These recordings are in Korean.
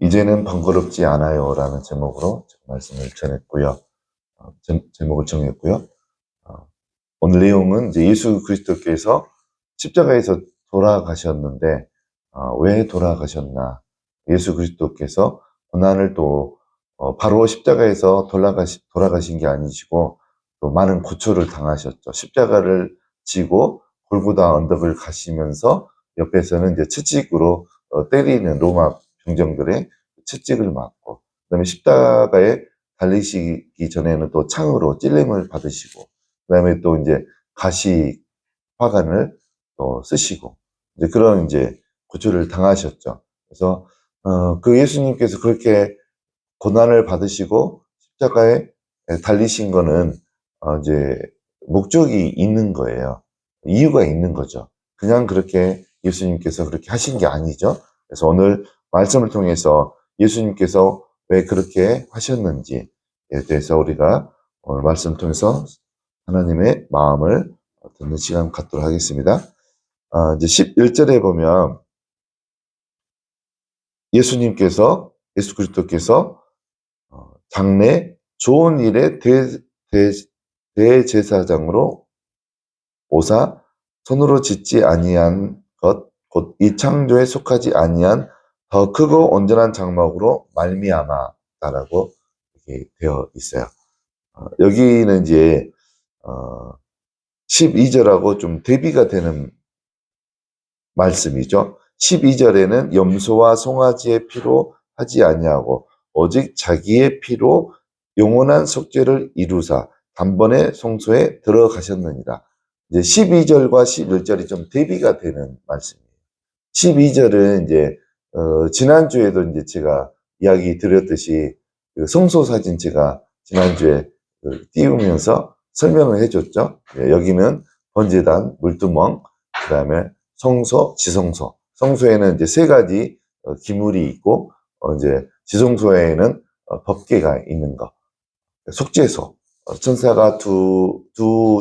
이제는 번거롭지 않아요 라는 제목으로 말씀을 전했고요. 제목을 정했고요. 오늘 내용은 이제 예수 그리스도께서 십자가에서 돌아가셨는데 왜 돌아가셨나? 예수 그리스도께서 고난을 또 바로 십자가에서 돌아가신 게 아니시고 또 많은 고초를 당하셨죠. 십자가를 지고 골고다 언덕을 가시면서 옆에서는 이제 채찍으로 때리는 로마 병정들의 채찍을 맞고, 그다음에 십자가에 달리시기 전에는 또 창으로 찔림을 받으시고, 그다음에 또 이제 가시 화관을 또 쓰시고, 이제 그런 이제 고초를 당하셨죠. 그래서 그 예수님께서 그렇게 고난을 받으시고 십자가에 달리신 거는 이제 목적이 있는 거예요. 이유가 있는 거죠. 그냥 그렇게 예수님께서 그렇게 하신 게 아니죠. 그래서 오늘 말씀을 통해서 예수님께서 왜 그렇게 하셨는지에 대해서 우리가 오늘 말씀을 통해서 하나님의 마음을 듣는 시간 갖도록 하겠습니다. 이제 11절에 보면 예수 그리스도께서 장래 좋은 일의 대제사장으로 오사 손으로 짓지 아니한 것 곧 이 창조에 속하지 아니한 더 크고 온전한 장막으로 말미암아라고 이렇게 되어 있어요. 여기는 이제 12절하고 좀 대비가 되는 말씀이죠. 12절에는 염소와 송아지의 피로 하지 아니하고 오직 자기의 피로 영원한 속죄를 이루사 단번에 성소에 들어가셨느니라. 이제 12절과 11절이 좀 대비가 되는 말씀이에요. 12절은 이제 지난주에도 이제 제가 이야기 드렸듯이 그 성소 사진 제가 지난주에 띄우면서 설명을 해줬죠. 여기는 번제단, 물두멍, 그 다음에 성소, 지성소. 성소에는 이제 세 가지 기물이 있고, 이제 지성소에는 법궤가 있는 거. 속죄소. 천사가 두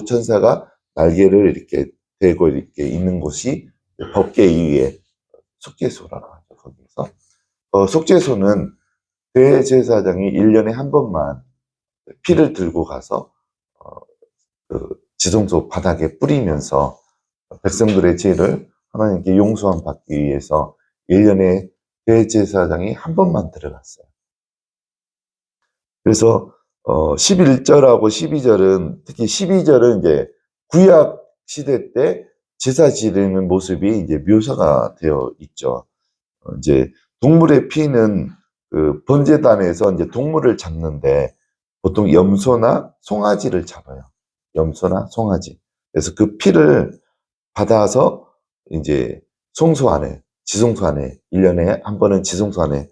천사가 날개를 이렇게 대고 이렇게 있는 곳이 법궤 위에 속죄소라고 하죠. 거기서. 속죄소는 대제사장이 1년에 한 번만 피를 들고 가서 그 지성소 바닥에 뿌리면서 백성들의 죄를 하나님께 용서함 받기 위해서 1년에 대제사장이 한 번만 들어갔어요. 그래서 11절하고 12절은, 특히 12절은 이제 구약 시대 때 제사 지르는 모습이 이제 묘사가 되어 있죠. 이제 동물의 피는 그 번제단에서 이제 동물을 잡는데 보통 염소나 송아지를 잡아요. 염소나 송아지. 그래서 그 피를 받아서 이제 성소 안에, 지성소 안에, 1년에 한 번은 지성소 안에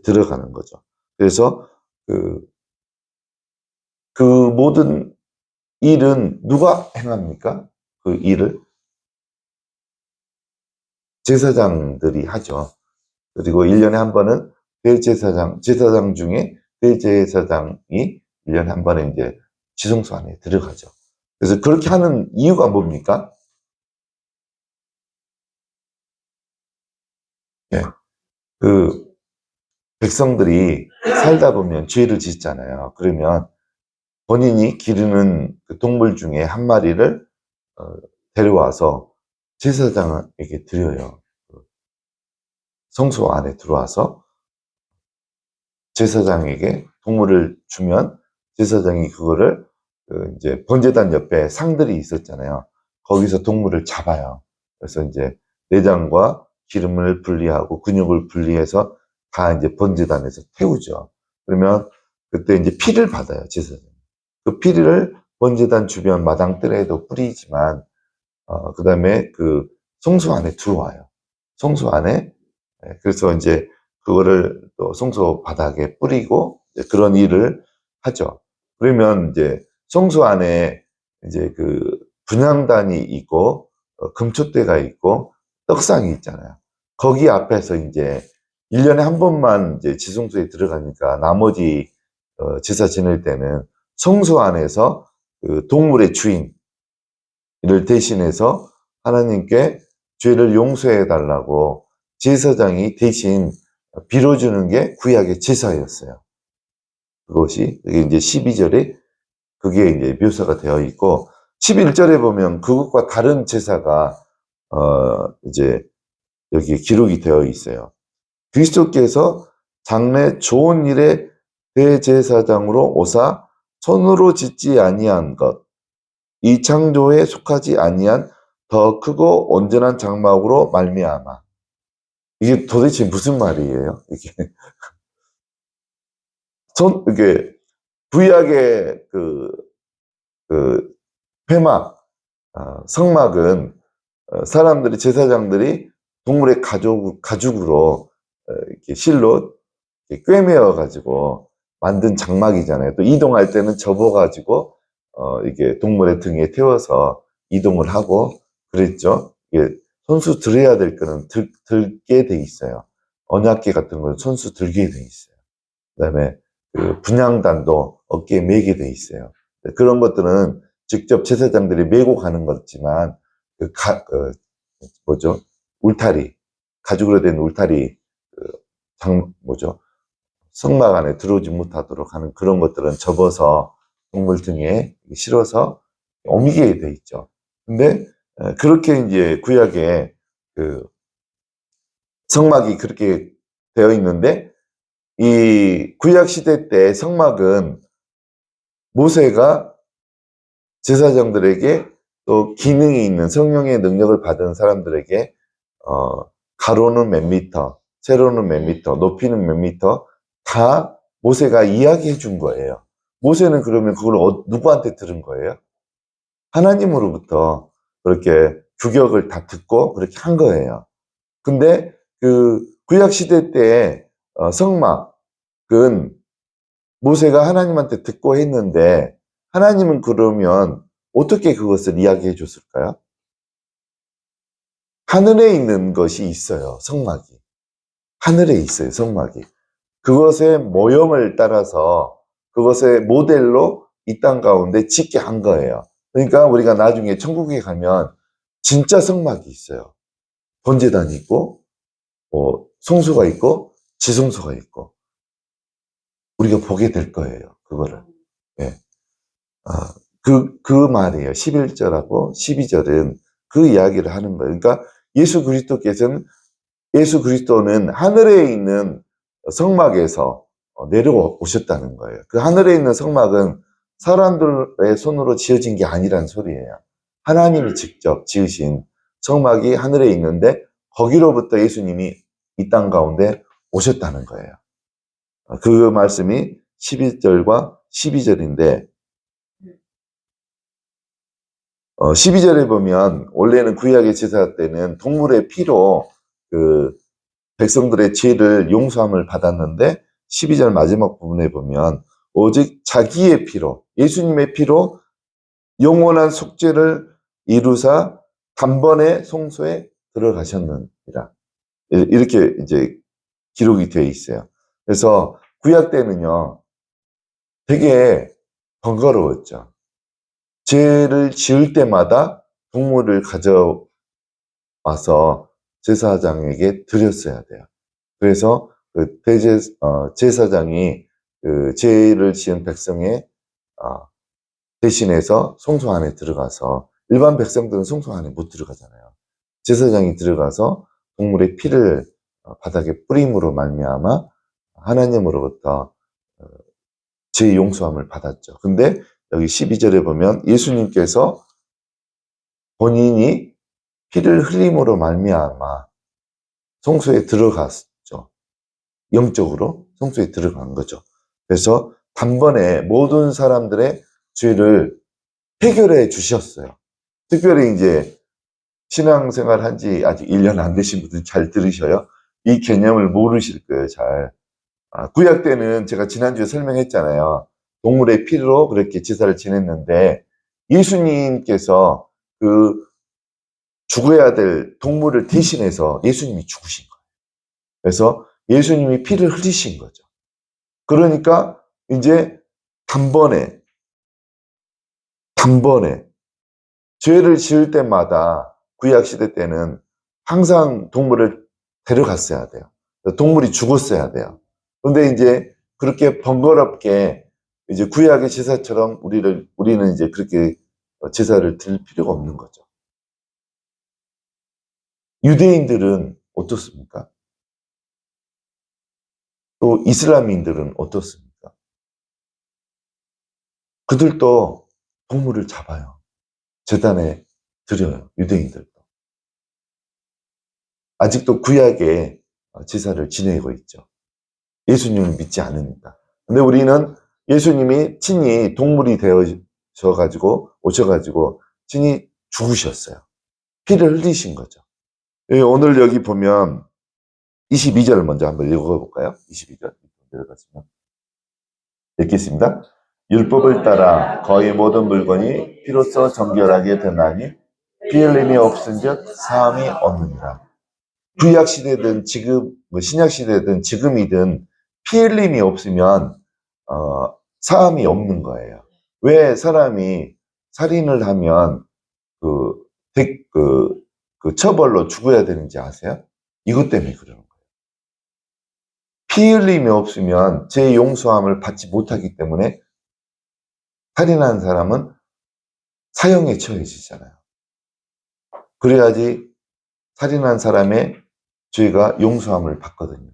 들어가는 거죠. 그래서 그 모든 일은 누가 행합니까? 그 일을 제사장들이 하죠. 그리고 1년에 한 번은 제사장 중에 대제사장이 1년에 한 번에 이제 지성소 안에 들어가죠. 그래서 그렇게 하는 이유가 뭡니까? 예. 그 백성들이 살다 보면 죄를 짓잖아요. 그러면 본인이 기르는 그 동물 중에 한 마리를 데려와서 제사장에게 드려요. 성소 안에 들어와서 제사장에게 동물을 주면 제사장이 그거를 이제 번제단 옆에 상들이 있었잖아요. 거기서 동물을 잡아요. 그래서 이제 내장과 기름을 분리하고 근육을 분리해서 다 이제 번제단에서 태우죠. 그러면 그때 이제 피를 받아요, 제사장. 그 피를 번제단 주변 마당뜰에도 뿌리지만, 그 다음에 그 성소 안에 들어와요. 성소 안에. 그래서 이제 그거를 또 성소 바닥에 뿌리고 그런 일을 하죠. 그러면 이제 성소 안에 이제 그 분향단이 있고 금촛대가 있고 떡상이 있잖아요. 거기 앞에서 이제 1년에 한 번만 이제 지성소에 들어가니까 나머지 제사 지낼 때는 성소 안에서 그 동물의 주인을 대신해서 하나님께 죄를 용서해 달라고 제사장이 대신 빌어주는 게 구약의 제사였어요. 그것이 이게 이제 12절에 그게 이제 묘사가 되어 있고 11절에 보면 그것과 다른 제사가 이제 여기 기록이 되어 있어요. 그리스도께서 장래 좋은 일의 대제사장으로 오사 손으로 짓지 아니한 것, 이 창조에 속하지 아니한 더 크고 온전한 장막으로 말미암아. 이게 도대체 무슨 말이에요? 이게 구약의 그 회막, 성막은 사람들이 제사장들이 동물의 가죽으로 이렇게 실로 꿰매어 가지고 만든 장막이잖아요. 또 이동할 때는 접어 가지고 이게 동물의 등에 태워서 이동을 하고 그랬죠. 이게 손수 들어야 될 거는 들게 돼 있어요. 언약궤 같은 건 손수 들게 돼 있어요. 그다음에 그 분향단도 어깨에 매게 돼 있어요. 그런 것들은 직접 제사장들이 메고 가는 거지만 뭐죠? 울타리, 가죽으로 된 울타리, 뭐죠? 성막 안에 들어오지 못하도록 하는 그런 것들은 접어서 동물 등에 실어서 옮기게 돼 있죠. 근데 그렇게 이제 구약에 그 성막이 그렇게 되어 있는데 이 구약 시대 때 성막은 모세가 제사장들에게 또 기능이 있는 성령의 능력을 받은 사람들에게 가로는 몇 미터, 세로는 몇 미터, 높이는 몇 미터 다 모세가 이야기해 준 거예요. 모세는 그러면 그걸 누구한테 들은 거예요? 하나님으로부터 그렇게 규격을 다 듣고 그렇게 한 거예요. 근데 그 구약 시대 때 성막은 모세가 하나님한테 듣고 했는데 하나님은 그러면 어떻게 그것을 이야기해 줬을까요? 하늘에 있는 것이 있어요, 성막이. 하늘에 있어요, 성막이. 그것의 모형을 따라서 그것의 모델로 이 땅 가운데 짓게 한 거예요. 그러니까 우리가 나중에 천국에 가면 진짜 성막이 있어요. 번제단이 있고, 성소가 있고, 지성소가 있고, 우리가 보게 될 거예요, 그거를. 예. 그 말이에요. 11절하고 12절은 그 이야기를 하는 거예요. 그러니까 예수 그리스도는 하늘에 있는 성막에서 내려오셨다는 거예요. 그 하늘에 있는 성막은 사람들의 손으로 지어진 게 아니란 소리예요. 하나님이 직접 지으신 성막이 하늘에 있는데 거기로부터 예수님이 이 땅 가운데 오셨다는 거예요. 그 말씀이 11절과 12절인데 12절에 보면 원래는 구약의 제사 때는 동물의 피로 그 백성들의 죄를 용서함을 받았는데 12절 마지막 부분에 보면 오직 자기의 피로 예수님의 피로 영원한 속죄를 이루사 단번에 성소에 들어가셨느니라. 이렇게 이제 기록이 되어 있어요. 그래서 구약 때는요 되게 번거로웠죠. 죄를 지을 때마다 동물을 가져와서 제사장에게 드렸어야 돼요. 그래서 그 제사장이 그 죄를 지은 백성의 대신해서 성소 안에 들어가서 일반 백성들은 성소 안에 못 들어가잖아요. 제사장이 들어가서 동물의 피를 바닥에 뿌림으로 말미암아 하나님으로부터 죄 용서함을 받았죠. 근데 여기 12절에 보면 예수님께서 본인이 피를 흘림으로 말미암아 성소에 들어갔죠. 영적으로 성소에 들어간 거죠. 그래서 단번에 모든 사람들의 죄를 해결해 주셨어요. 특별히 이제 신앙생활 한 지 아직 1년 안 되신 분들은 잘 들으셔요. 이 개념을 모르실 거예요, 잘. 구약 때는 제가 지난주에 설명했잖아요. 동물의 피로 그렇게 제사를 지냈는데 예수님께서 그 죽어야 될 동물을 대신해서 예수님이 죽으신 거예요. 그래서 예수님이 피를 흘리신 거죠. 그러니까 이제 단번에 죄를 지을 때마다 구약 시대 때는 항상 동물을 데려갔어야 돼요. 동물이 죽었어야 돼요. 근데 이제 그렇게 번거롭게 이제 구약의 제사처럼 우리는 이제 그렇게 제사를 드릴 필요가 없는 거죠. 유대인들은 어떻습니까? 또 이슬람인들은 어떻습니까? 그들도 동물을 잡아요. 제단에 드려요. 유대인들도. 아직도 구약의 제사를 지내고 있죠. 예수님을 믿지 않으니까. 근데 우리는 예수님이 친히 동물이 오셔가지고 친히 죽으셨어요. 피를 흘리신 거죠. 오늘 여기 보면 22절 먼저 한번 읽어볼까요? 22절 내려가시면 읽겠습니다. 율법을 따라 거의 모든 물건이 피로써 정결하게 되나니 피 흘림이 없은즉 사함이 없느니라. 구약 시대든 지금 신약 시대든 지금이든 피 흘림이 없으면 사함이 없는 거예요. 왜 사람이 살인을 하면 그 처벌로 죽어야 되는지 아세요? 이것 때문에 그러는 거예요. 피 흘림이 없으면 제 용서함을 받지 못하기 때문에 살인한 사람은 사형에 처해지잖아요. 그래야지 살인한 사람의 죄가 용서함을 받거든요.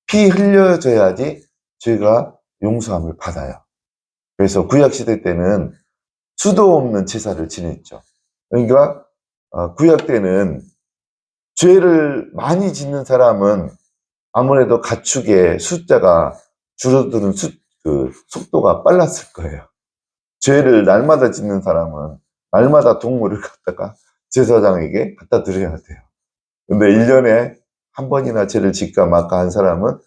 피 흘려져야지 죄가 용서함을 받아요. 그래서 구약시대 때는 수도 없는 제사를 지냈죠. 그러니까 구약 때는 죄를 많이 짓는 사람은 아무래도 가축의 숫자가 줄어드는 속도가 빨랐을 거예요. 죄를 날마다 짓는 사람은 날마다 동물을 갖다가 제사장에게 갖다 드려야 돼요. 근데 1년에 한 번이나 죄를 짓까 말까 한 사람은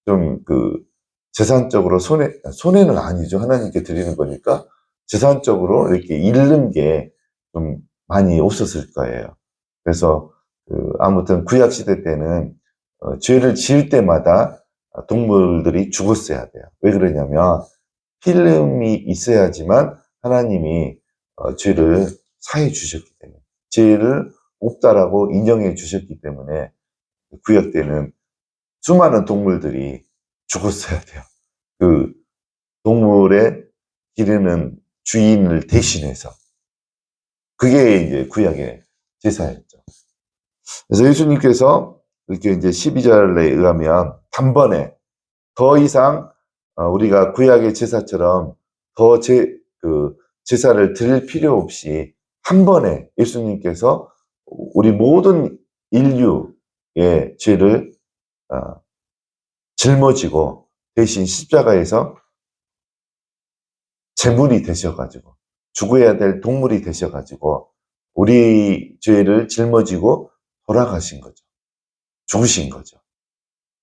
좀 재산적으로 손해는 아니죠. 하나님께 드리는 거니까 재산적으로 이렇게 잃는 게 좀 많이 없었을 거예요. 그래서 아무튼 구약 시대 때는 죄를 지을 때마다 동물들이 죽었어야 돼요. 왜 그러냐면 피 흘림이 있어야지만 하나님이 죄를 사해 주셨기 때문에, 죄를 없다라고 인정해 주셨기 때문에 구약 때는 수많은 동물들이 죽었어야 돼요. 그 동물의 기르는 주인을 대신해서. 그게 이제 구약의 제사였죠. 그래서 예수님께서 이렇게 이제 12절에 의하면 단번에 더 이상 우리가 구약의 제사처럼 더 제사를 드릴 필요 없이 한 번에 예수님께서 우리 모든 인류의 죄를 짊어지고 대신 십자가에서 제물이 되셔가지고 죽어야 될 동물이 되셔가지고 우리 죄를 짊어지고 돌아가신 거죠. 죽으신 거죠.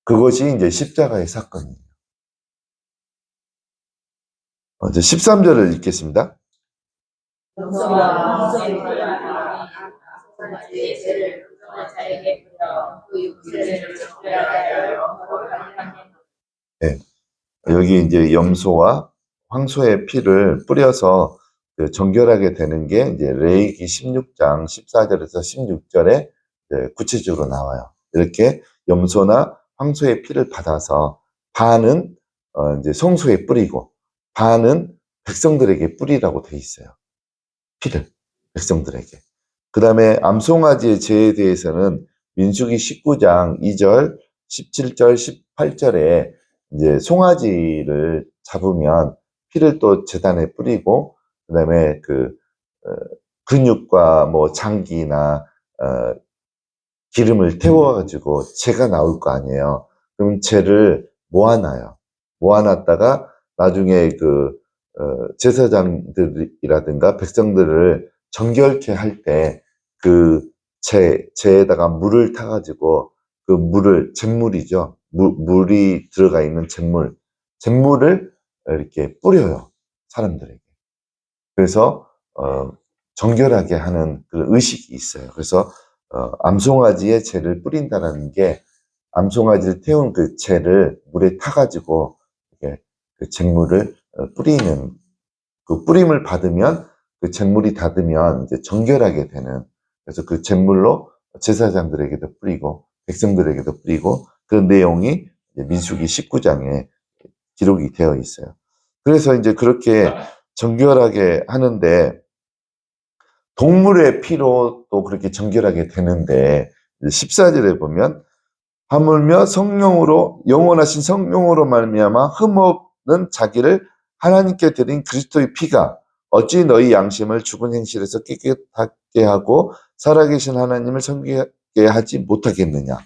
그것이 이제 십자가의 사건이에요. 이제 13절을 읽겠습니다. 네. 여기 이제 염소와 황소의 피를 뿌려서 정결하게 되는 게 이제 레위기 16장 14절에서 16절에 구체적으로 나와요. 이렇게 염소나 황소의 피를 받아서 반은 이제 성소에 뿌리고 반은 백성들에게 뿌리라고 돼 있어요. 피를 백성들에게. 그 다음에 암송아지의 죄에 대해서는 민수기 19장 2절, 17절, 18절에 이제 송아지를 잡으면 피를 또 제단에 뿌리고, 그 다음에 근육과 뭐 장기나 기름을 태워가지고 재가 나올 거 아니에요. 그럼 재를 모아놔요. 모아놨다가 나중에 제사장들이라든가 백성들을 정결케 할 때 재에다가 물을 타가지고 그 물을, 잿물이죠. 물이 들어가 있는 잿물을 이렇게 뿌려요. 사람들에게. 그래서, 정결하게 하는 그 의식이 있어요. 그래서, 암송아지의 재를 뿌린다는 게 암송아지를 태운 그 재를 물에 타가지고 이렇게 그 잿물을 뿌리는, 그 뿌림을 받으면 그 잿물이 닿으면 이제 정결하게 되는, 그래서 그 잿물로 제사장들에게도 뿌리고 백성들에게도 뿌리고 그 내용이 민수기 19장에 기록이 되어 있어요. 그래서 이제 그렇게 정결하게 하는데 동물의 피로 또 그렇게 정결하게 되는데 14절에 보면 하물며 성령으로 영원하신 성령으로 말미암아 흠없는 자기를 하나님께 드린 그리스도의 피가 어찌 너희 양심을 죽은 행실에서 깨끗하게 하고 살아계신 하나님을 섬기게 하지 못하겠느냐.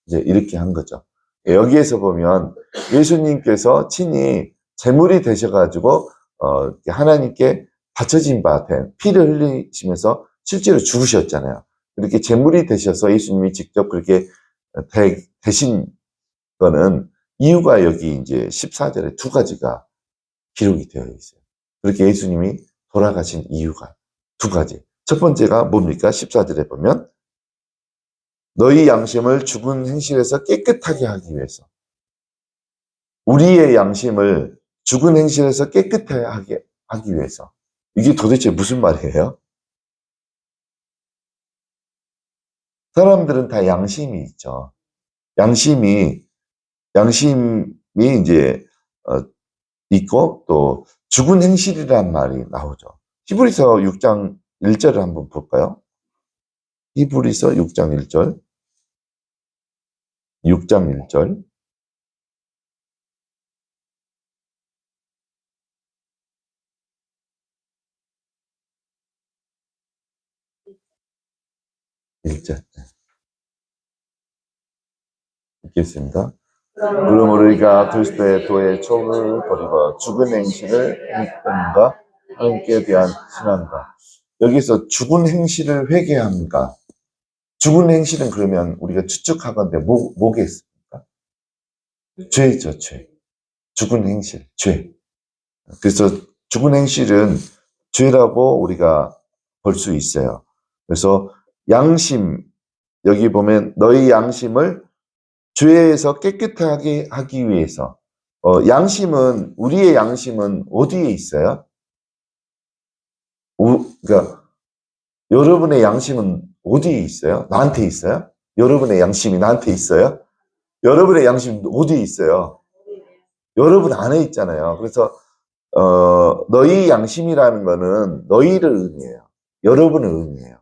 이제 이렇게 한 거죠. 여기에서 보면 예수님께서 친히 제물이 되셔가지고 하나님께 바쳐진 바 된 피를 흘리시면서 실제로 죽으셨잖아요. 이렇게 제물이 되셔서 예수님이 직접 그렇게 되신 거는 이유가 여기 이제 14절에 두 가지가 기록이 되어 있어요. 그렇게 예수님이 돌아가신 이유가 두 가지. 첫 번째가 뭡니까? 14절에 보면 너희 양심을 죽은 행실에서 깨끗하게 하기 위해서. 우리의 양심을 죽은 행실에서 깨끗하게 하기 위해서. 이게 도대체 무슨 말이에요? 사람들은 다 양심이 있죠. 양심이 이제 있고 또 죽은 행실이란 말이 나오죠. 히브리서 6장 1절을 한번 볼까요? 히브리서 6장 1절. 6장 1절. 읽겠습니다. 그러므로 우리가 그리스도의 도의 촉을 버리고 죽은 행실을 회개함과 하나님께 대한 신앙과. 여기서 죽은 행실을 회개함과. 죽은 행실은 그러면 우리가 추측하건대 뭐겠습니까? 죄죠, 죄. 죽은 행실, 죄. 그래서 죽은 행실은 죄라고 우리가 볼 수 있어요. 그래서 양심, 여기 보면 너희 양심을 죄에서 깨끗하게 하기 위해서. 양심은, 우리의 양심은 어디에 있어요? 그러니까 여러분의 양심은 어디에 있어요? 나한테 있어요? 여러분의 양심이 나한테 있어요? 여러분의 양심은 어디에 있어요? 여러분 안에 있잖아요. 그래서 너희 양심이라는 거는 너희를 의미해요. 여러분을 의미해요.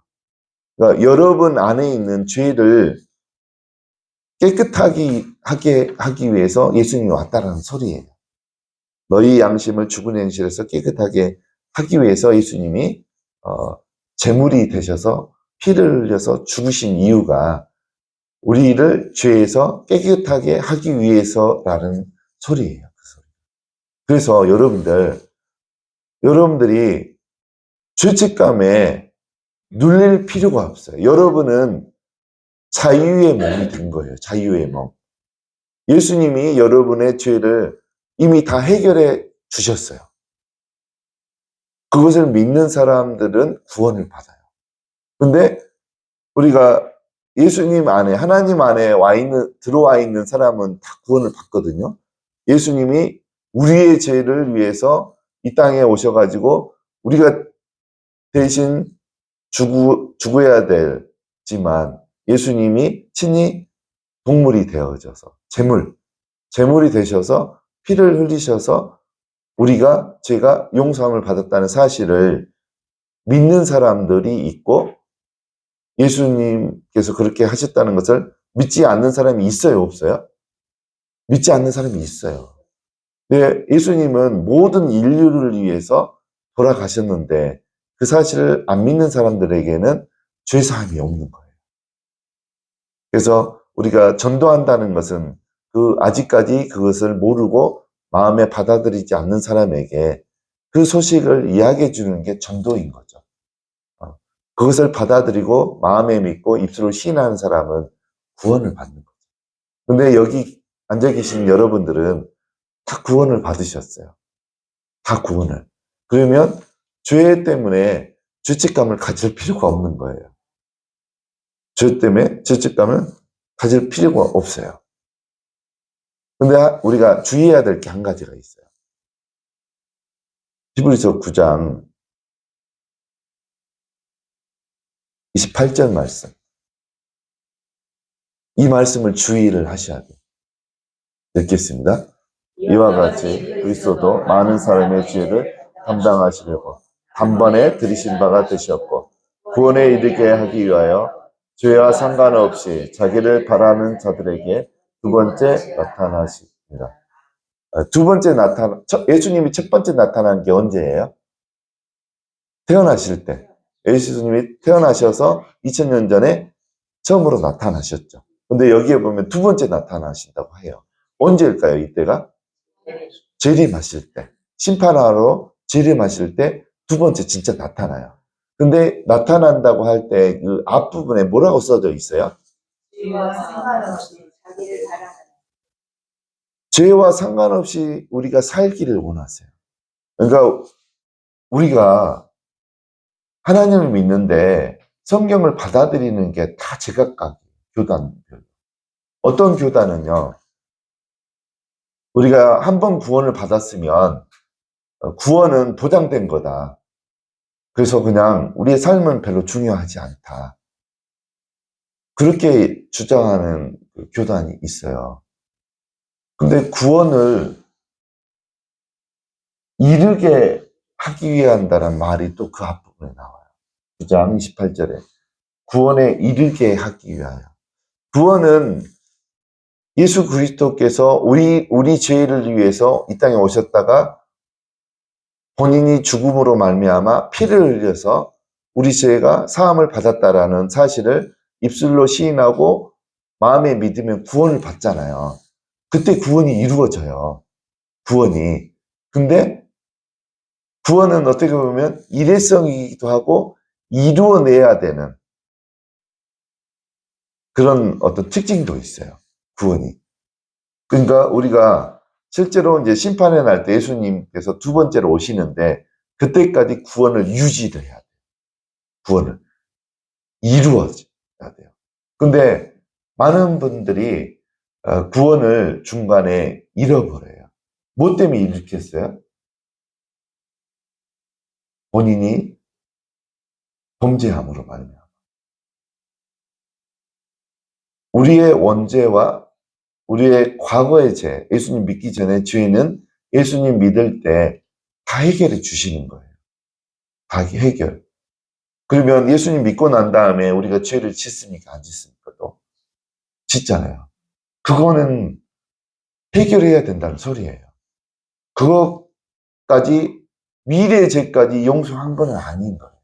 그러니까 여러분 안에 있는 죄를 깨끗하게 하기 위해서 예수님이 왔다라는 소리예요. 너희 양심을 죽은 행실에서 깨끗하게 하기 위해서 예수님이 제물이 되셔서 피를 흘려서 죽으신 이유가 우리를 죄에서 깨끗하게 하기 위해서라는 소리예요. 그 소리. 그래서 여러분들이 죄책감에 눌릴 필요가 없어요. 여러분은 자유의 몸이 된 거예요. 자유의 몸. 예수님이 여러분의 죄를 이미 다 해결해 주셨어요. 그것을 믿는 사람들은 구원을 받아요. 근데 우리가 예수님 안에, 하나님 안에 들어와 있는 사람은 다 구원을 받거든요. 예수님이 우리의 죄를 위해서 이 땅에 오셔가지고 우리가 대신 죽어야 되지만 예수님이 친히 동물이 되어져서 제물이 되셔서 피를 흘리셔서 우리가 죄가 용서함을 받았다는 사실을 믿는 사람들이 있고 예수님께서 그렇게 하셨다는 것을 믿지 않는 사람이 있어요, 없어요? 믿지 않는 사람이 있어요. 근데 예수님은 모든 인류를 위해서 돌아가셨는데 그 사실을 안 믿는 사람들에게는 죄사함이 없는 거예요. 그래서 우리가 전도한다는 것은 아직까지 그것을 모르고 마음에 받아들이지 않는 사람에게 그 소식을 이야기해 주는 게 전도인 거죠. 그것을 받아들이고 마음에 믿고 입술로 시인하는 사람은 구원을 받는 거죠. 근데 여기 앉아 계신 여러분들은 다 구원을 받으셨어요. 다 구원을. 그러면 죄 때문에 죄책감을 가질 필요가 없는 거예요. 죄 때문에 죄책감을 가질 필요가 없어요. 근데 우리가 주의해야 될 게 한 가지가 있어요. 히브리서 9장 28절 말씀. 이 말씀을 주의를 하셔야 돼요. 읽겠습니다. 이와 같이 그리스도도 많은 사람의 죄를 담당하시려고 단번에 들이신 바가 되셨고 구원에 이르게 하기 위하여 죄와 상관없이 자기를 바라는 자들에게 두 번째 나타나십니다. 두 번째 예수님이 첫 번째 나타난 게 언제예요? 태어나실 때. 예수님이 태어나셔서 2000년 전에 처음으로 나타나셨죠. 근데 여기에 보면 두 번째 나타나신다고 해요. 언제일까요, 이때가? 재림하실 때. 심판하러 재림하실 때 두 번째 진짜 나타나요. 근데 나타난다고 할 때 그 앞부분에 뭐라고 써져 있어요? 죄와 상관없이 자기를 바라는. 죄와 상관없이 우리가 살기를 원하세요. 그러니까 우리가 하나님을 믿는데 성경을 받아들이는 게 다 제각각 교단별로. 어떤 교단은요, 우리가 한 번 구원을 받았으면 구원은 보장된 거다. 그래서 그냥 우리의 삶은 별로 중요하지 않다. 그렇게 주장하는 교단이 있어요. 근데 구원을 이르게 하기 위한다는 말이 또 그 앞부분에 나와요. 9장 28절에 구원에 이르게 하기 위하여. 구원은 예수 그리스도께서 우리 죄를 위해서 이 땅에 오셨다가 본인이 죽음으로 말미암아 피를 흘려서 우리 죄가 사함을 받았다라는 사실을 입술로 시인하고 마음에 믿으면 구원을 받잖아요. 그때 구원이 이루어져요. 구원이. 근데 구원은 어떻게 보면 일회성이기도 하고 이루어내야 되는 그런 어떤 특징도 있어요. 구원이. 그러니까 우리가 실제로 이제 심판의 날 때 예수님께서 두 번째로 오시는데 그때까지 구원을 유지를 해야 돼요. 구원을. 이루어져야 돼요. 근데 많은 분들이 구원을 중간에 잃어버려요. 뭐 때문에 이렇게 했어요? 본인이 범죄함으로 말미암아. 우리의 원죄와 우리의 과거의 죄, 예수님 믿기 전에 죄는 예수님 믿을 때 다 해결해 주시는 거예요. 다 해결. 그러면 예수님 믿고 난 다음에 우리가 죄를 짓습니까? 안 짓습니까? 또 짓잖아요. 그거는 해결해야 된다는 소리예요. 그것까지 미래의 죄까지 용서한 건 아닌 거예요.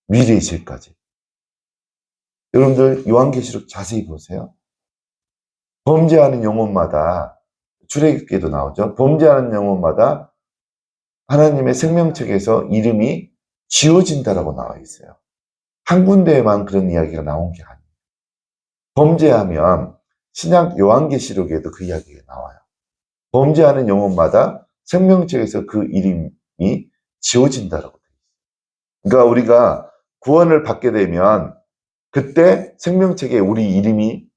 미래의 죄까지. 여러분들 요한계시록 자세히 보세요. 범죄하는 영혼마다 출애굽기에도 나오죠. 범죄하는 영혼마다 하나님의 생명책에서 이름이 지워진다라고 나와 있어요. 한 군데에만 그런 이야기가 나온 게 아니에요. 범죄하면 신약 요한계시록에도 그 이야기가 나와요. 범죄하는 영혼마다 생명책에서 그 이름이 지워진다라고 돼요. 그러니까 우리가 구원을 받게 되면 그때 생명책에 우리 이름이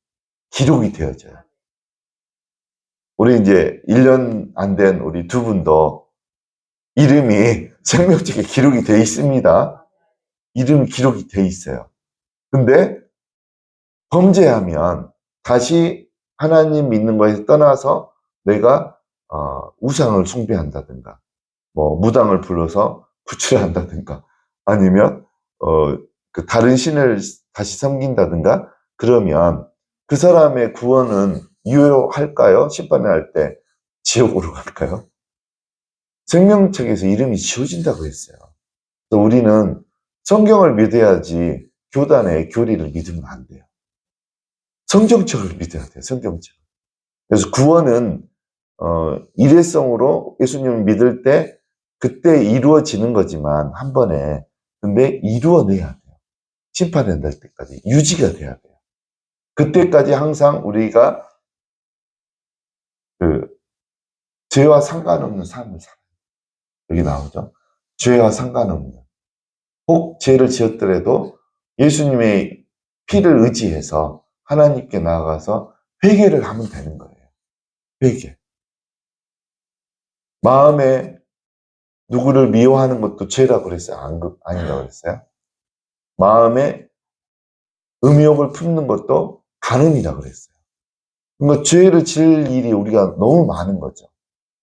기록이 되어져요. 우리 이제 1년 안 된 우리 두 분도 이름이 생명책에 기록이 되어 있습니다. 이름이 기록이 되어 있어요. 근데 범죄하면 다시 하나님 믿는 거에서 떠나서 내가 우상을 숭배한다든가 뭐 무당을 불러서 구출한다든가 아니면 그 다른 신을 다시 섬긴다든가 그러면 그 사람의 구원은 유효할까요? 심판을 할 때 지옥으로 갈까요? 생명책에서 이름이 지워진다고 했어요. 그래서 우리는 성경을 믿어야지 교단의 교리를 믿으면 안 돼요. 성경책을 믿어야 돼요. 성경책. 그래서 구원은 일회성으로 예수님을 믿을 때 그때 이루어지는 거지만 한 번에 근데 이루어내야 돼요. 심판이 날 때까지 유지가 돼야 돼요. 그때까지 항상 우리가 그 죄와 상관없는 삶을 살아요. 여기 나오죠. 죄와 상관없는. 혹 죄를 지었더라도 예수님의 피를 의지해서 하나님께 나아가서 회개를 하면 되는 거예요. 회개. 마음에 누구를 미워하는 것도 죄라고 그랬어요? 아니라고 그랬어요? 마음에 음욕을 품는 것도 간음이라고 그랬어요. 그러니까 죄를 지을 일이 우리가 너무 많은 거죠.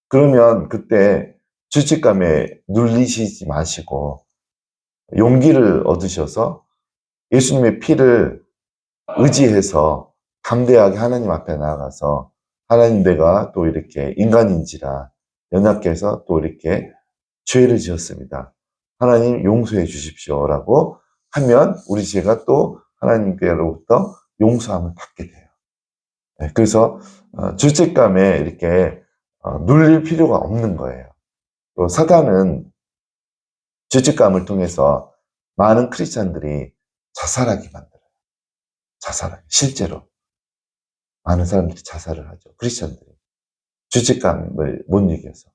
그러면 그때 죄책감에 눌리시지 마시고 용기를 얻으셔서 예수님의 피를 의지해서 담대하게 하나님 앞에 나아가서 하나님, 내가 또 이렇게 인간인지라 연약해서 또 이렇게 죄를 지었습니다. 하나님 용서해 주십시오라고 하면 우리 죄가 또 하나님께로부터 용서함을 받게 돼요. 네, 그래서 죄책감에 이렇게 눌릴 필요가 없는 거예요. 또 사단은 죄책감을 통해서 많은 크리스찬들이 자살하게 만들어요. 자살하게. 실제로 많은 사람들이 자살을 하죠. 크리스찬들이. 죄책감을 못 이겨서.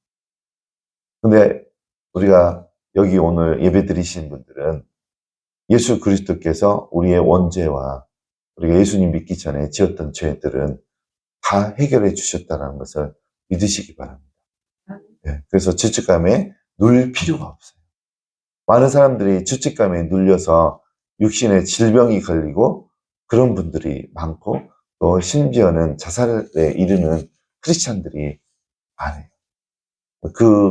근데 우리가 여기 오늘 예배 드리신 분들은 예수 그리스도께서 우리의 원죄와 우리가 예수님 믿기 전에 지었던 죄들은 다 해결해 주셨다는 것을 믿으시기 바랍니다. 네, 그래서 죄책감에 눌릴 필요가 없어요. 많은 사람들이 죄책감에 눌려서 육신의 질병이 걸리고 그런 분들이 많고 또 심지어는 자살에 이르는 크리스찬들이 많아요.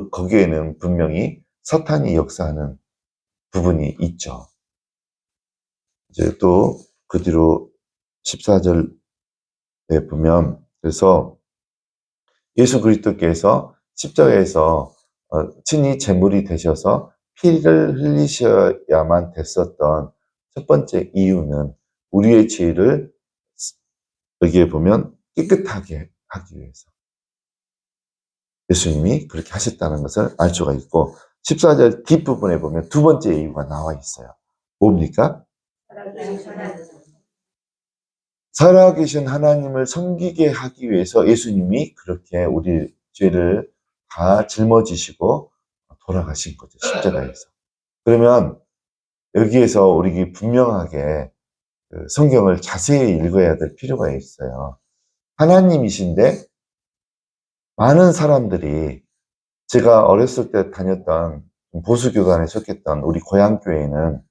거기에는 분명히 사탄이 역사하는 부분이 있죠. 이제 또 그 뒤로 14절에 보면, 그래서 예수 그리스도께서 십자가에서 친히 제물이 되셔서 피를 흘리셔야만 됐었던 첫 번째 이유는 우리의 죄를 여기에 보면 깨끗하게 하기 위해서 예수님이 그렇게 하셨다는 것을 알 수가 있고, 14절 뒷부분에 보면 두 번째 이유가 나와 있어요. 뭡니까? 살아계신 하나님을 섬기게 하기 위해서 예수님이 그렇게 우리 죄를 다 짊어지시고 돌아가신 거죠. 십자가에서. 그러면 여기에서 우리 분명하게 성경을 자세히 읽어야 될 필요가 있어요. 하나님이신데 많은 사람들이, 제가 어렸을 때 다녔던 보수교단에 속했던 우리 고향교회는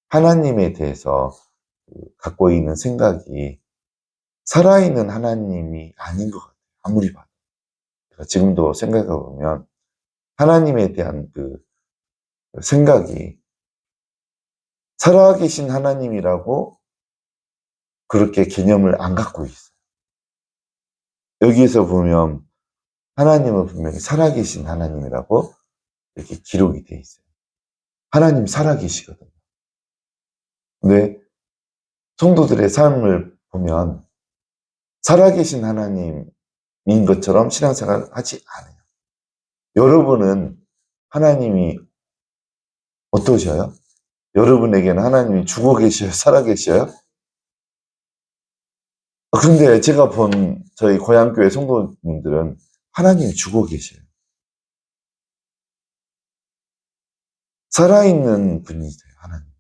하나님에 대해서 갖고 있는 생각이 살아있는 하나님이 아닌 것 같아요. 아무리 봐도. 지금도 생각해 보면 하나님에 대한 그 생각이 살아계신 하나님이라고 그렇게 개념을 안 갖고 있어요. 여기에서 보면 하나님은 분명히 살아계신 하나님이라고 이렇게 기록이 돼 있어요. 하나님 살아계시거든요. 근데 성도들의 삶을 보면 살아계신 하나님인 것처럼 신앙생활을 하지 않아요. 여러분은 하나님이 어떠셔요? 여러분에게는 하나님이 죽어 계셔요? 살아 계셔요? 근데 제가 본 저희 고향교회 성도님들은 하나님이 죽어 계셔요. 살아있는 분이세요, 하나님.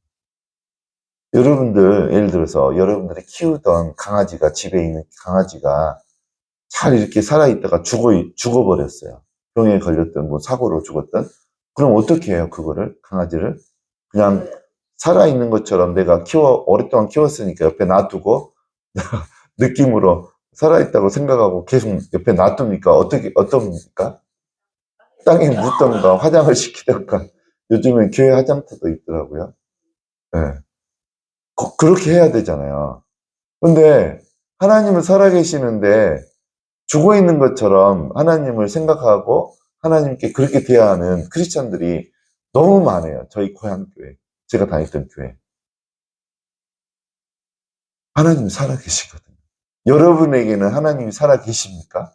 여러분들, 예를 들어서 여러분들이 키우던 강아지가, 집에 있는 강아지가 잘 이렇게 살아있다가 죽어버렸어요. 병에 걸렸던, 뭐 사고로 죽었던. 그럼 어떻게 해요, 그거를? 강아지를? 그냥 살아있는 것처럼 내가 오랫동안 키웠으니까 옆에 놔두고, 느낌으로 살아있다고 생각하고 계속 옆에 놔둡니까? 어떻습니까? 땅에 묻던가, 화장을 시키던가. 요즘엔 교회 화장터도 있더라고요. 네. 그렇게 해야 되잖아요. 근데 하나님은 살아계시는데 죽어 있는 것처럼 하나님을 생각하고 하나님께 그렇게 대하는 크리스찬들이 너무 많아요. 저희 고향교회, 제가 다녔던 교회. 하나님 살아계시거든요. 여러분에게는 하나님이 살아계십니까?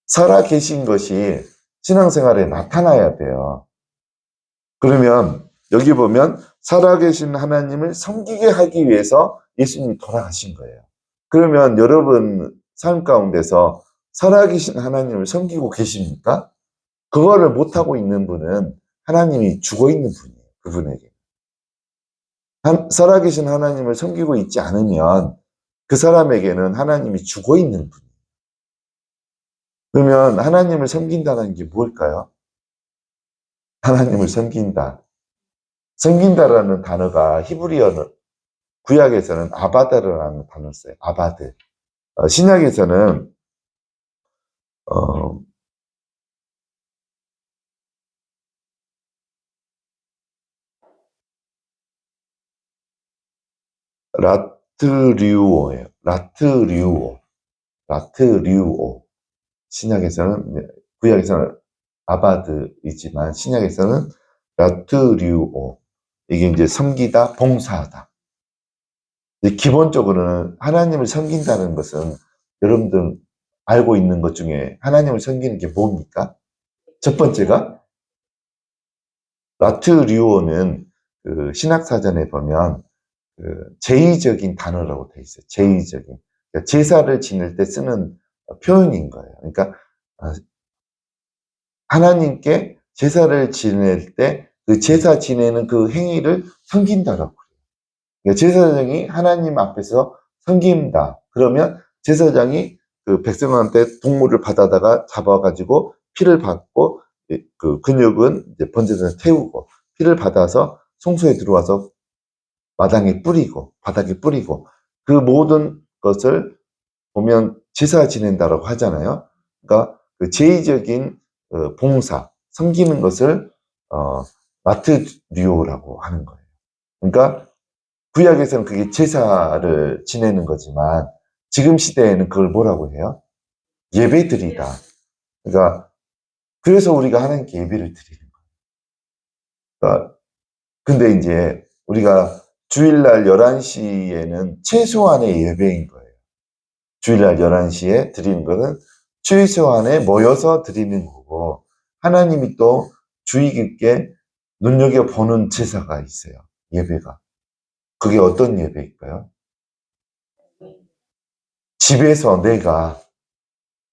살아계신 것이 신앙생활에 나타나야 돼요. 그러면 여기 보면 살아계신 하나님을 섬기게 하기 위해서 예수님이 돌아가신 거예요. 그러면 여러분 삶 가운데서 살아계신 하나님을 섬기고 계십니까? 그거를 못하고 있는 분은 하나님이 죽어 있는 분이에요. 그분에게. 살아계신 하나님을 섬기고 있지 않으면 그 사람에게는 하나님이 죽어 있는 분이에요. 그러면 하나님을 섬긴다는 게 뭘까요? 하나님을 섬긴다. 섬긴다라는 단어가 히브리어 구약에서는 아바다라는 단어를 써요. 아바드. 신약에서는 어, 라트류오예요. 라트류오. 라트류오. 신약에서는, 구약에서는 아바드이지만 신약에서는 라트류오. 이게 이제 섬기다, 봉사하다. 이제 기본적으로는 하나님을 섬긴다는 것은 여러분들 알고 있는 것 중에 하나님을 섬기는 게 뭡니까? 첫 번째가 라트류오는 그 신학사전에 보면 그 제의적인 단어라고 돼 있어요. 제의적인. 그러니까 제사를 지낼 때 쓰는 표현인 거예요. 그러니까 하나님께 제사를 지낼 때 그 제사 지내는 그 행위를 섬긴다라고 그래요. 그러니까 제사장이 하나님 앞에서 섬긴다. 그러면 제사장이 그 백성한테 동물을 받아다가 잡아가지고 피를 받고 그 근육은 이제 번제단에 태우고 피를 받아서 성소에 들어와서 마당에 뿌리고 바닥에 뿌리고 그 모든 것을 보면 제사 지낸다라고 하잖아요. 그러니까 그 제의적인 봉사, 섬기는 것을 마트리오라고 하는 거예요. 그러니까 구약에서는 그게 제사를 지내는 거지만 지금 시대에는 그걸 뭐라고 해요? 예배드리다. 그러니까 그래서 우리가 하나님께 예배를 드리는 거예요. 그러니까 근데 이제 우리가 주일날 11시에는 최소한의 예배인 거예요. 주일날 11시에 드리는 것은 최소한에 모여서 드리는 거고 하나님이 또 주의 깊게 눈여겨보는 제사가 있어요. 예배가. 그게 어떤 예배일까요? 집에서 내가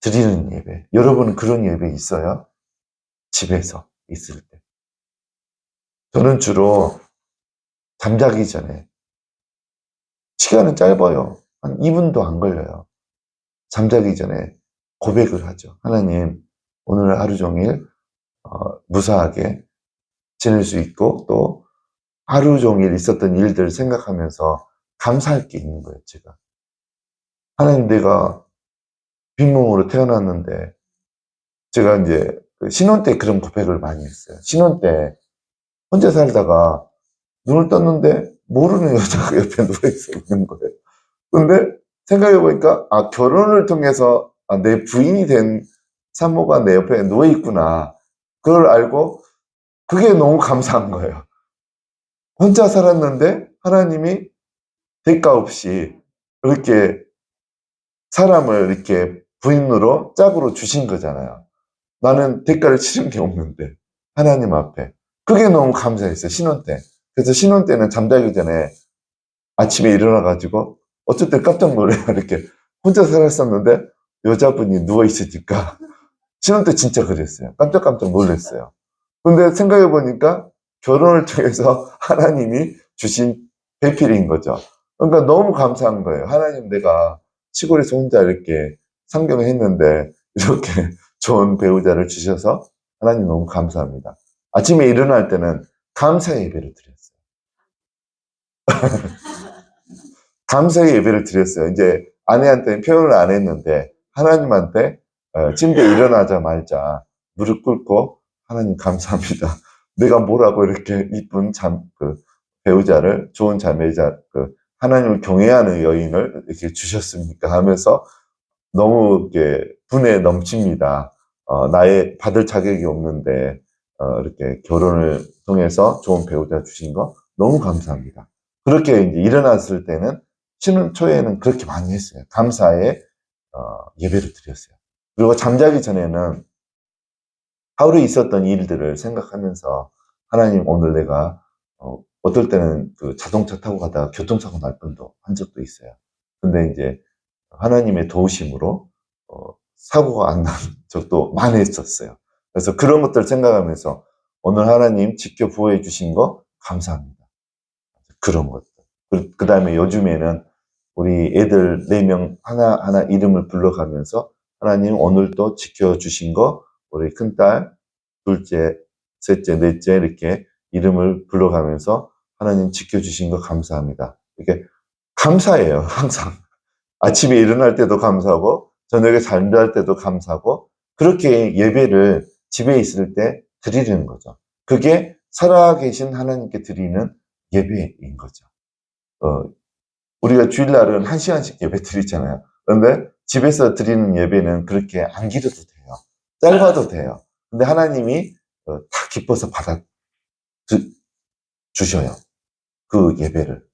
드리는 예배. 여러분은 그런 예배 있어요? 집에서 있을 때. 저는 주로 잠자기 전에 시간은 짧아요. 한 2분도 안 걸려요. 잠자기 전에 고백을 하죠. 하나님, 오늘 하루 종일 무사하게 지낼 수 있고 또 하루 종일 있었던 일들을 생각하면서 감사할 게 있는 거예요, 제가. 하나님, 내가 빈몸으로 태어났는데 제가 이제 신혼 때 그런 고백을 많이 했어요. 신혼 때 혼자 살다가 눈을 떴는데 모르는 여자가 옆에 누워있어 있는 거예요. 근데 생각해보니까 결혼을 통해서 내 부인이 된 산모가 내 옆에 누워있구나. 그걸 알고 그게 너무 감사한 거예요. 혼자 살았는데 하나님이 대가 없이 이렇게 사람을 이렇게 부인으로 짝으로 주신 거잖아요. 나는 대가를 치른 게 없는데 하나님 앞에 그게 너무 감사했어요. 신혼 때. 그래서 신혼 때는 잠자기 전에 아침에 일어나가지고 어쩔 때 깜짝 놀래요. 이렇게 혼자 살았었는데 여자분이 누워있으니까 신혼 때 진짜 그랬어요. 깜짝깜짝 놀랐어요. 근데 생각해보니까 결혼을 통해서 하나님이 주신 배필인 거죠. 그러니까 너무 감사한 거예요. 하나님, 내가 시골에서 혼자 이렇게 상경을 했는데 이렇게 좋은 배우자를 주셔서 하나님 너무 감사합니다. 아침에 일어날 때는 감사의 예배를 드렸어요. 감사의 예배를 드렸어요. 이제 아내한테는 표현을 안 했는데 하나님한테 침대에 일어나자마자 무릎 꿇고 하나님 감사합니다. 내가 뭐라고 이렇게 이쁜 배우자를 좋은 자매자 하나님을 경외하는 여인을 이렇게 주셨습니까 하면서 너무 이렇게 분에 넘칩니다. 나의 받을 자격이 없는데 이렇게 결혼을 통해서 좋은 배우자 주신 거 너무 감사합니다. 그렇게 이제 일어났을 때는 신혼 초에는 그렇게 많이 했어요. 감사의 예배를 드렸어요. 그리고 잠자기 전에는 하루에 있었던 일들을 생각하면서 하나님, 오늘 내가 어떨 때는 그 자동차 타고 가다가 교통사고 날 뻔도 한 적도 있어요. 근데 이제 하나님의 도우심으로 사고가 안 난 적도 많이 있었어요. 그래서 그런 것들 생각하면서 오늘 하나님 지켜 보호해 주신 거 감사합니다. 그런 것들. 그 다음에 요즘에는 우리 애들 4명 하나하나 이름을 불러가면서 하나님 오늘도 지켜주신 거 우리 큰딸, 둘째, 셋째, 넷째 이렇게 이름을 불러가면서 하나님 지켜주신 거 감사합니다. 이렇게 감사해요, 항상. 아침에 일어날 때도 감사하고, 저녁에 잠잘 때도 감사하고, 그렇게 예배를 집에 있을 때 드리는 거죠. 그게 살아계신 하나님께 드리는 예배인 거죠. 우리가 주일날은 1시간씩 예배 드리잖아요. 그런데 집에서 드리는 예배는 그렇게 안 길어도 돼요. 짧아도 돼요. 근데 하나님이 다 기뻐서 받아 주셔요. 그 예배를.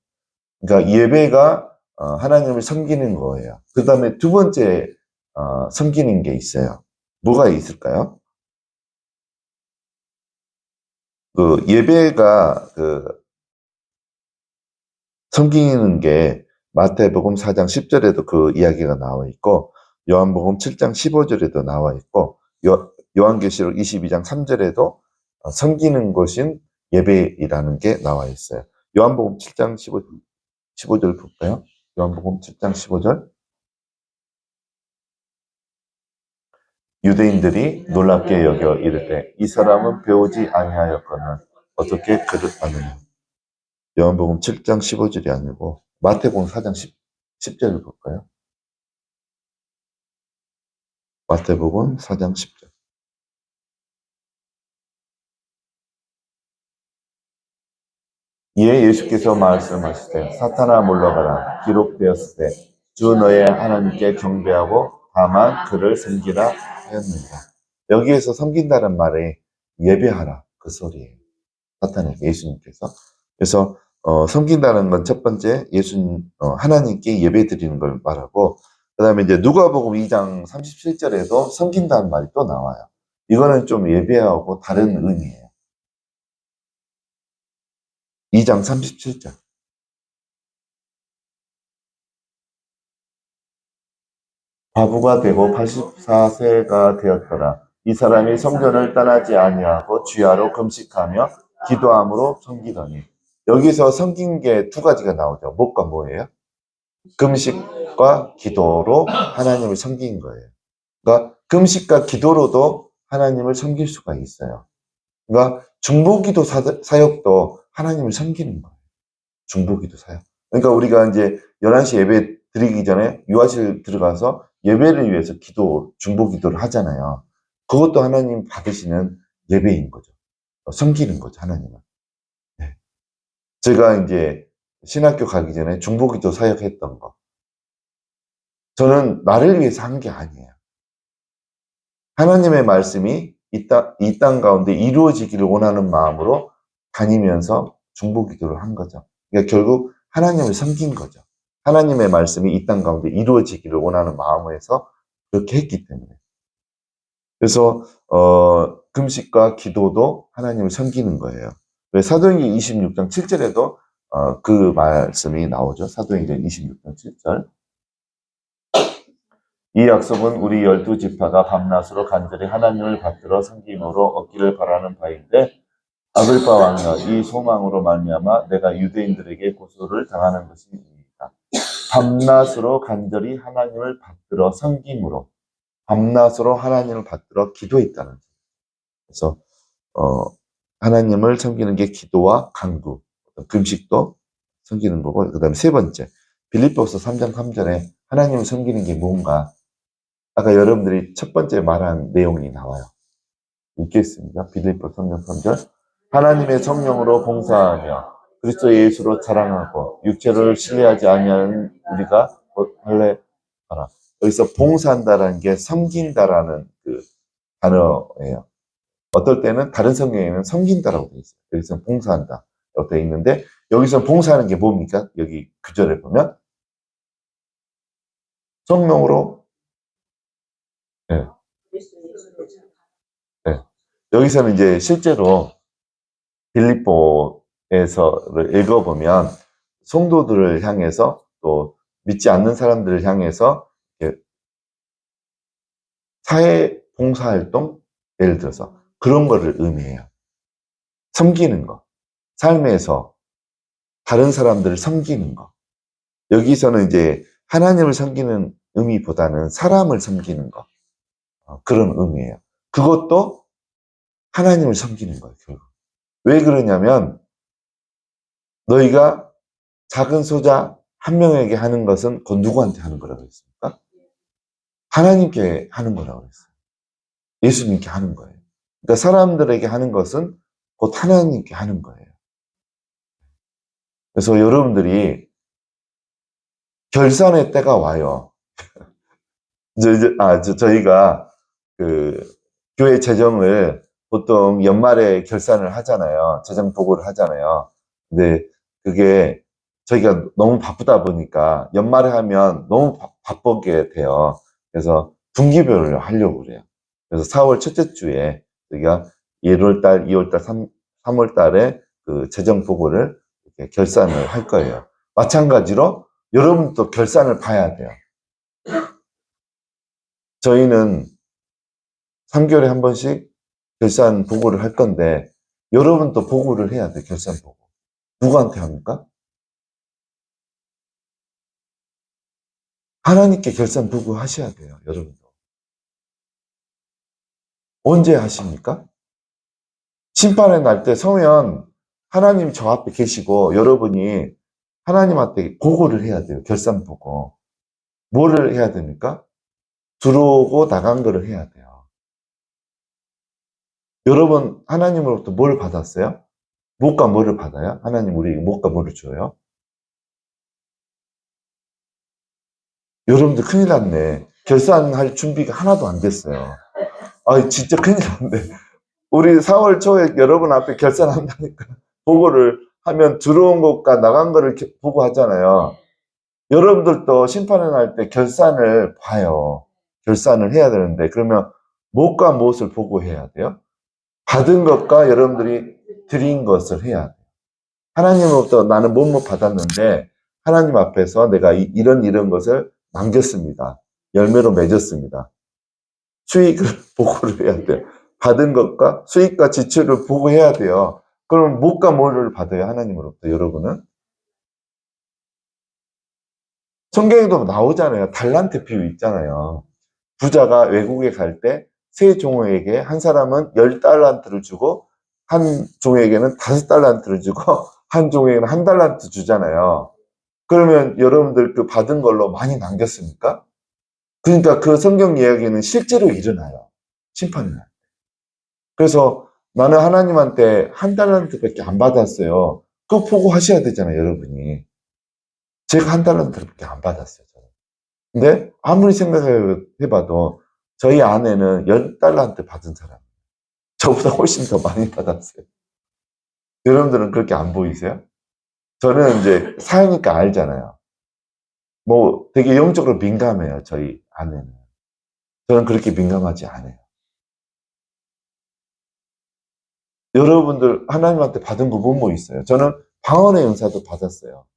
그러니까 예배가 하나님을 섬기는 거예요. 그 다음에 두 번째 섬기는 게 있어요. 뭐가 있을까요? 그 예배가 섬기는 게 마태복음 4장 10절에도 그 이야기가 나와 있고, 요한복음 7장 15절에도 나와 있고, 요한계시록 22장 3절에도 섬기는 것인 예배이라는 게 나와 있어요. 요한복음 7장 15절 볼까요? 요한복음 7장 15절. 유대인들이 놀랍게 여겨 이르되 이 사람은 배우지 아니하였거늘 어떻게 그를 아느냐. 요한복음 7장 15절이 아니고 마태복음 4장 10절을 볼까요? 마태복음 4장 10절. 이에 예수께서 말씀하시되 사탄아 물러가라 기록되었을 때 주 너의 하나님께 경배하고 다만 그를 섬기라 하였느니라. 여기에서 섬긴다는 말에 예배하라 그 소리예요. 사탄에게 예수님께서. 그래서 섬긴다는 건 첫 번째 하나님께 예배 드리는 걸 말하고, 그 다음에 이제 누가복음 2장 37절에도 섬긴다는 말이 또 나와요. 이거는 좀 예배하고 다른 의미예요. 2장 37절. 과부가 되고 84세가 되었더라. 이 사람이 성전을 떠나지 아니하고 주야로 금식하며 기도함으로 섬기더니. 여기서 섬긴 게 두 가지가 나오죠. 뭐가 뭐예요? 금식과 기도로 하나님을 섬긴 거예요. 그러니까 금식과 기도로도 하나님을 섬길 수가 있어요. 그러니까 중보기도 사역도 하나님을 섬기는 거예요. 중보기도 사역. 그러니까 우리가 이제 11시 예배 드리기 전에 유아실 들어가서 예배를 위해서 중보기도를 하잖아요. 그것도 하나님 받으시는 예배인 거죠. 섬기는 거죠, 하나님은. 네. 제가 이제 신학교 가기 전에 중보기도 사역했던 거. 저는 나를 위해서 한 게 아니에요. 하나님의 말씀이 이 땅 가운데 이루어지기를 원하는 마음으로 다니면서 중보기도를 한 거죠. 그러니까 결국 하나님을 섬긴 거죠. 하나님의 말씀이 이 땅 가운데 이루어지기를 원하는 마음에서 그렇게 했기 때문에. 그래서 금식과 기도도 하나님을 섬기는 거예요. 사도행전 26장 7절에도 그 말씀이 나오죠. 사도행전 26장 7절. 이 약속은 우리 12지파가 밤낮으로 간절히 하나님을 받들어 섬김으로 얻기를 바라는 바인데 아글파 왕이여 이 소망으로 말미암아 내가 유대인들에게 고소를 당하는 것입니다. 밤낮으로 간절히 하나님을 받들어 섬김으로 밤낮으로 하나님을 받들어 기도했다는 거예요. 그래서 하나님을 섬기는 게 기도와 간구, 금식도 섬기는 거고, 그 다음에 세 번째 빌립보서 3장 3절에 하나님을 섬기는 게 뭔가, 아까 여러분들이 첫 번째 말한 내용이 나와요. 읽겠습니다. 빌립보 3장 3절. 하나님의 성령으로 봉사하며 그리스도 예수로 자랑하고 육체를 신뢰하지 아니하는 우리가 곧 할례하라. 여기서 봉사한다라는 게 섬긴다라는 그 단어예요. 어떨 때는 다른 성경에는 섬긴다라고 되어 있어요. 여기서 봉사한다 라고 되어 있는데, 여기서 봉사하는 게 뭡니까? 여기 구절에 보면 성령으로, 네. 네. 여기서는 이제 실제로 빌립보에서를 읽어보면 성도들을 향해서 또 믿지 않는 사람들을 향해서 사회 봉사활동, 예를 들어서 그런 거를 의미해요. 섬기는 거, 삶에서 다른 사람들을 섬기는 거. 여기서는 이제 하나님을 섬기는 의미보다는 사람을 섬기는 거, 그런 의미예요. 그것도 하나님을 섬기는 거예요, 결국. 왜 그러냐면 너희가 작은 소자 한 명에게 하는 것은 곧 누구한테 하는 거라고 했습니까? 하나님께 하는 거라고 했어요. 예수님께 하는 거예요. 그러니까 사람들에게 하는 것은 곧 하나님께 하는 거예요. 그래서 여러분들이 결산의 때가 와요. 저희가 그 교회 재정을 보통 연말에 결산을 하잖아요. 재정 보고를 하잖아요. 근데 그게 저희가 너무 바쁘다 보니까 연말에 하면 너무 바쁘게 돼요. 그래서 분기별로 하려고 그래요. 그래서 4월 첫째 주에 저희가 1월 달, 2월 달, 3월 달에 그 재정 보고를 이렇게 결산을 할 거예요. 마찬가지로 여러분도 결산을 봐야 돼요. 저희는 3개월에 한 번씩 결산 보고를 할 건데 여러분도 보고를 해야 돼요. 결산 보고. 누구한테 합니까? 하나님께 결산 보고 하셔야 돼요. 여러분도. 언제 하십니까? 심판의 날 때 서면 하나님 저 앞에 계시고 여러분이 하나님한테 보고를 해야 돼요. 결산 보고. 뭐를 해야 됩니까? 들어오고 나간 거를 해야 돼요. 여러분 하나님으로부터 뭘 받았어요? 무엇과 뭐를 받아요? 하나님 우리에게 무엇과 뭐를 줘요? 여러분들 큰일 났네. 결산할 준비가 하나도 안 됐어요. 아, 진짜 큰일 났네. 우리 4월 초에 여러분 앞에 결산한다니까. 보고를 하면 들어온 것과 나간 거를 보고하잖아요. 여러분들도 심판을 할 때 결산을 봐요. 결산을 해야 되는데, 그러면 무엇과 무엇을 보고해야 돼요? 받은 것과 여러분들이 드린 것을 해야 돼요. 하나님으로부터 나는 뭐뭐 받았는데, 하나님 앞에서 내가 이런 것을 남겼습니다. 열매로 맺었습니다. 수익을 보고를 해야 돼요. 받은 것과 수익과 지출을 보고해야 돼요. 그러면 무엇과 뭐를 받아요? 하나님으로부터 여러분은? 성경에도 나오잖아요. 달란트 비유 있잖아요. 부자가 외국에 갈 때 세 종에게 한 사람은 10달란트를 주고 한 종에게는 5달란트를 주고 한 종에게는 1달란트 주잖아요. 그러면 여러분들 그 받은 걸로 많이 남겼습니까? 그러니까 그 성경 이야기는 실제로 일어나요. 심판의 날. 그래서 나는 하나님한테 1달란트밖에 안 받았어요. 그거 보고하셔야 되잖아요, 여러분이. 제가 1달란트밖에 안 받았어요. 저는. 근데 아무리 생각해봐도 저희 아내는 10달란트 받은 사람. 저보다 훨씬 더 많이 받았어요. 여러분들은 그렇게 안 보이세요? 저는 이제 사니까 알잖아요. 뭐 되게 영적으로 민감해요, 저희 아내는. 저는 그렇게 민감하지 않아요. 여러분들 하나님한테 받은 거 뭐 있어요? 저는 방언의 은사도 받았어요.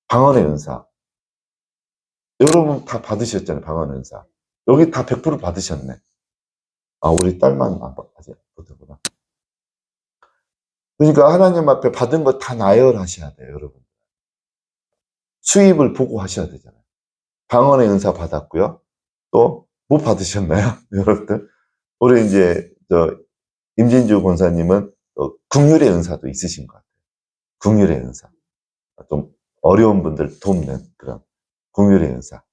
방언의 은사. 여러분 다 받으셨잖아요, 방언의 은사. 여기 다 100% 받으셨네. 아, 우리 딸만 안 받으구나. 그러니까 하나님 앞에 받은 거 다 나열하셔야 돼요, 여러분. 수입을 보고 하셔야 되잖아요. 방언의 은사 받았고요. 또 뭐 받으셨나요, 여러분들? 우리 이제 임진주 권사님은 긍휼의 은사도 있으신 것 같아요. 긍휼의 은사. 좀 어려운 분들 돕는 그런 긍휼의 은사.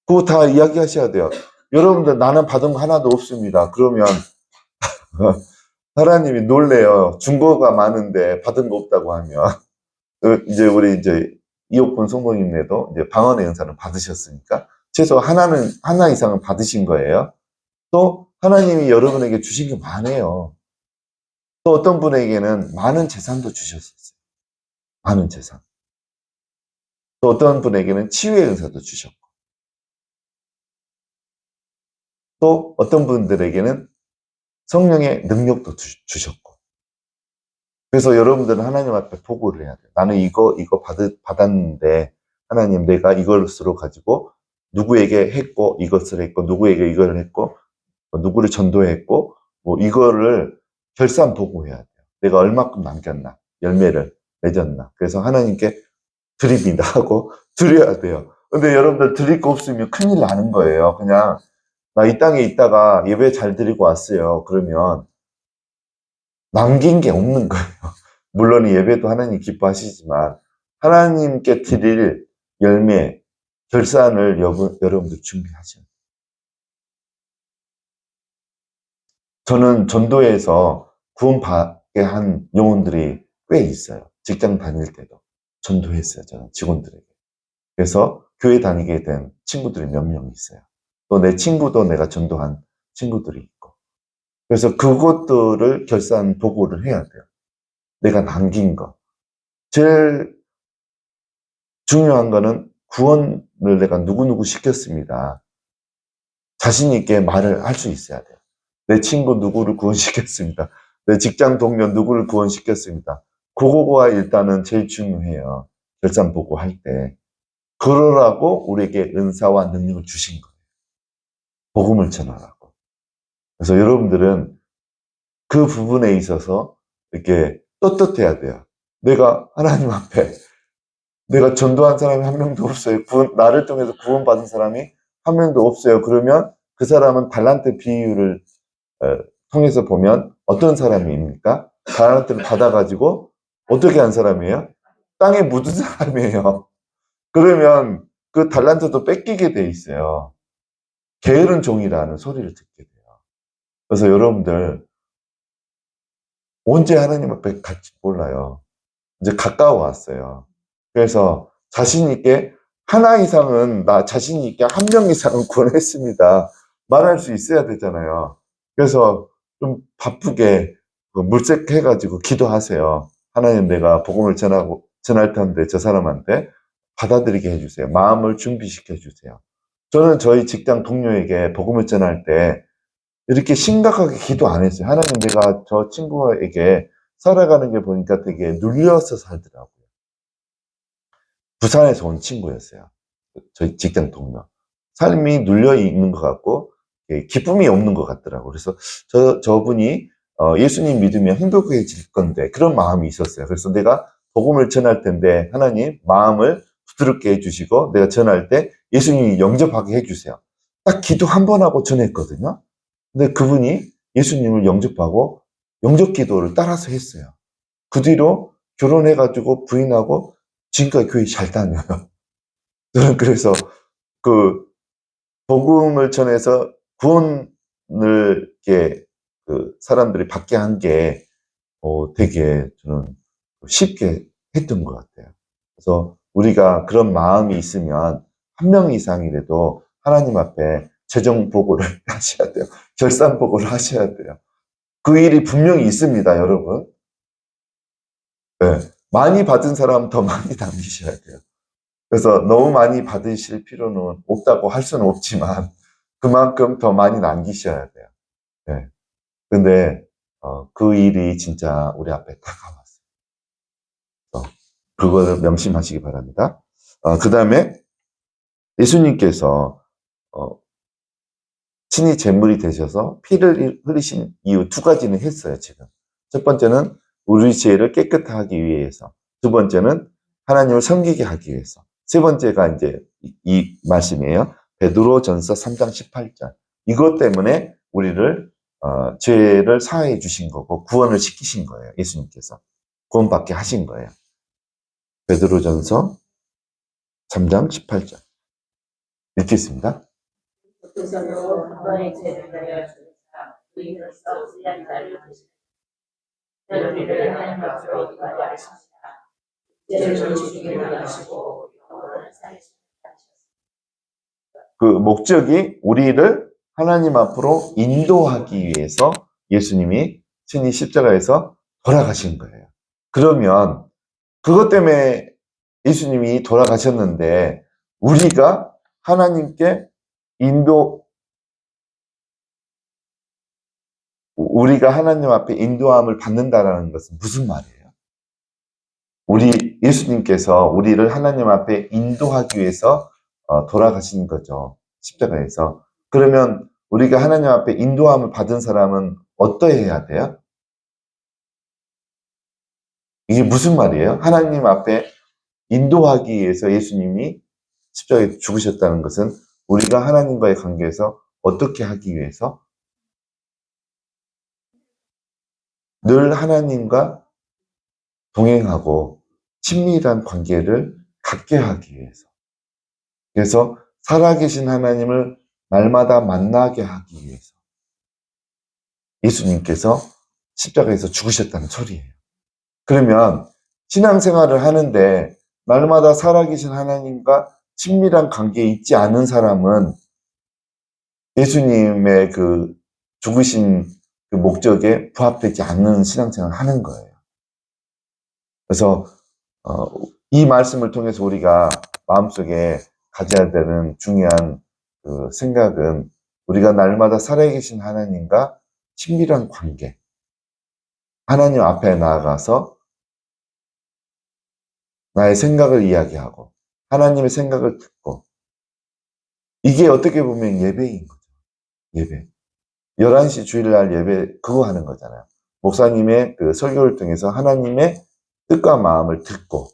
그거 다 이야기하셔야 돼요. 여러분들 나는 받은 거 하나도 없습니다. 그러면 하나님이 놀래요. 준 거가 많은데 받은 거 없다고 하면. 이제 우리 이제 이옥분 성도님네도 이제 방언의 은사는 받으셨으니까 최소 하나 이상은 받으신 거예요. 또 하나님이 여러분에게 주신 게 많아요. 또 어떤 분에게는 많은 재산도 주셨었어요. 많은 재산. 또 어떤 분에게는 치유의 은사도 주셨고. 또 어떤 분들에게는 성령의 능력도 주셨고. 그래서 여러분들은 하나님 앞에 보고를 해야 돼요. 나는 이거 받았는데 하나님 내가 이것으로 가지고 누구에게 했고 이것을 했고 누구에게 이걸 했고 누구를 전도했고 뭐 이거를 결산 보고해야 돼요. 내가 얼마큼 남겼나 열매를 맺었나. 그래서 하나님께 드립니다 하고 드려야 돼요. 근데 여러분들 드릴 거 없으면 큰일 나는 거예요. 그냥 나 이 땅에 있다가 예배 잘 드리고 왔어요. 그러면 남긴 게 없는 거예요. 물론 예배도 하나님 기뻐하시지만 하나님께 드릴 열매, 결산을 여러분들 준비하셔야 돼요. 저는 전도에서 구원받게 한 영혼들이 꽤 있어요. 직장 다닐 때도 전도했어요. 저는 직원들에게. 그래서 교회 다니게 된 친구들이 몇 명 있어요. 또 내 친구도 내가 전도한 친구들이 있고. 그래서 그것들을 결산 보고를 해야 돼요. 내가 남긴 거. 제일 중요한 거는 구원을 내가 누구누구 시켰습니다. 자신 있게 말을 할 수 있어야 돼요. 내 친구 누구를 구원시켰습니다. 내 직장 동료 누구를 구원시켰습니다. 그거가 일단은 제일 중요해요. 결산 보고할 때. 그러라고 우리에게 은사와 능력을 주신 거예요. 복음을 전하라고. 그래서 여러분들은 그 부분에 있어서 이렇게 떳떳해야 돼요. 내가 하나님 앞에 내가 전도한 사람이 한 명도 없어요. 나를 통해서 구원받은 사람이 한 명도 없어요. 그러면 그 사람은 달란트 비유를 통해서 보면 어떤 사람입니까? 달란트를 받아가지고 어떻게 한 사람이에요? 땅에 묻은 사람이에요. 그러면 그 달란트도 뺏기게 돼 있어요. 게으른 종이라는 소리를 듣게 돼요. 그래서 여러분들 언제 하나님 앞에 갈지 몰라요. 이제 가까워 왔어요. 그래서 자신 있게 하나 이상은 나 자신 있게 한 명 이상은 구원했습니다. 말할 수 있어야 되잖아요. 그래서 좀 바쁘게 물색해가지고 기도하세요. 하나님 내가 복음을 전할 텐데 저 사람한테 받아들이게 해주세요. 마음을 준비시켜 주세요. 저는 저희 직장 동료에게 복음을 전할 때 이렇게 심각하게 기도 안 했어요. 하나님 내가 저 친구에게 살아가는 게 보니까 되게 눌려서 살더라고요. 부산에서 온 친구였어요. 저희 직장 동료. 삶이 눌려 있는 것 같고 기쁨이 없는 것 같더라고요. 그래서 저분이 예수님 믿으면 행복해질 건데 그런 마음이 있었어요. 그래서 내가 복음을 전할 텐데 하나님 마음을 부드럽게 해주시고 내가 전할 때 예수님이 영접하게 해주세요. 딱 기도 한 번 하고 전했거든요. 근데 그분이 예수님을 영접하고 영접 기도를 따라서 했어요. 그 뒤로 결혼해가지고 부인하고 지금까지 교회 잘 다녀요. 저는 그래서 그 복음을 전해서 구원을 이렇게 그 사람들이 받게 한 게 되게 저는 쉽게 했던 것 같아요. 그래서 우리가 그런 마음이 있으면 한 명 이상이라도 하나님 앞에 최종 보고를 하셔야 돼요. 결산 보고를 하셔야 돼요. 그 일이 분명히 있습니다, 여러분. 네. 많이 받은 사람 더 많이 남기셔야 돼요. 그래서 너무 많이 받으실 필요는 없다고 할 수는 없지만 그만큼 더 많이 남기셔야 돼요. 네. 근데 그 일이 진짜 우리 앞에 다가왔어요. 그거를 명심하시기 바랍니다. 그 다음에 예수님께서 친히 제물이 되셔서 피를 흘리신 이유 두 가지는 했어요, 지금. 첫 번째는 우리 죄를 깨끗하게 하기 위해서. 두 번째는 하나님을 섬기게 하기 위해서. 세 번째가 이제 이 말씀이에요. 베드로전서 3장 18절. 이것 때문에 우리를 죄를 사하해 주신 거고 구원을 시키신 거예요. 예수님께서. 구원받게 하신 거예요. 베드로전서 3장 18절. 읽겠습니다. 그것으로 너의 죄를 내려 주사 의로써 우리한 자를 주시고 우리를 하나님 앞으로 인도하여 하시다. 죄를 죽이게 하시고 영혼을 살리시다. 그 목적이 우리를 하나님 앞으로 인도하기 위해서 예수님이 친히 십자가에서 돌아가신 거예요. 그러면 그것 때문에 예수님이 돌아가셨는데 우리가 하나님께 우리가 하나님 앞에 인도함을 받는다라는 것은 무슨 말이에요? 예수님께서 우리를 하나님 앞에 인도하기 위해서 돌아가신 거죠. 십자가에서. 그러면 우리가 하나님 앞에 인도함을 받은 사람은 어떠해야 돼요? 이게 무슨 말이에요? 하나님 앞에 인도하기 위해서 예수님이 십자가에 죽으셨다는 것은 우리가 하나님과의 관계에서 어떻게 하기 위해서? 늘 하나님과 동행하고 친밀한 관계를 갖게 하기 위해서. 그래서 살아계신 하나님을 날마다 만나게 하기 위해서 예수님께서 십자가에서 죽으셨다는 소리예요. 그러면 신앙생활을 하는데 날마다 살아계신 하나님과 친밀한 관계에 있지 않은 사람은 예수님의 그 죽으신 그 목적에 부합되지 않는 신앙생활을 하는 거예요. 그래서 이 말씀을 통해서 우리가 마음속에 가져야 되는 중요한 그 생각은 우리가 날마다 살아계신 하나님과 친밀한 관계, 하나님 앞에 나아가서 나의 생각을 이야기하고 하나님의 생각을 듣고, 이게 어떻게 보면 예배인 거죠. 예배. 11시 주일날 예배 그거 하는 거잖아요. 목사님의 그 설교를 통해서 하나님의 뜻과 마음을 듣고,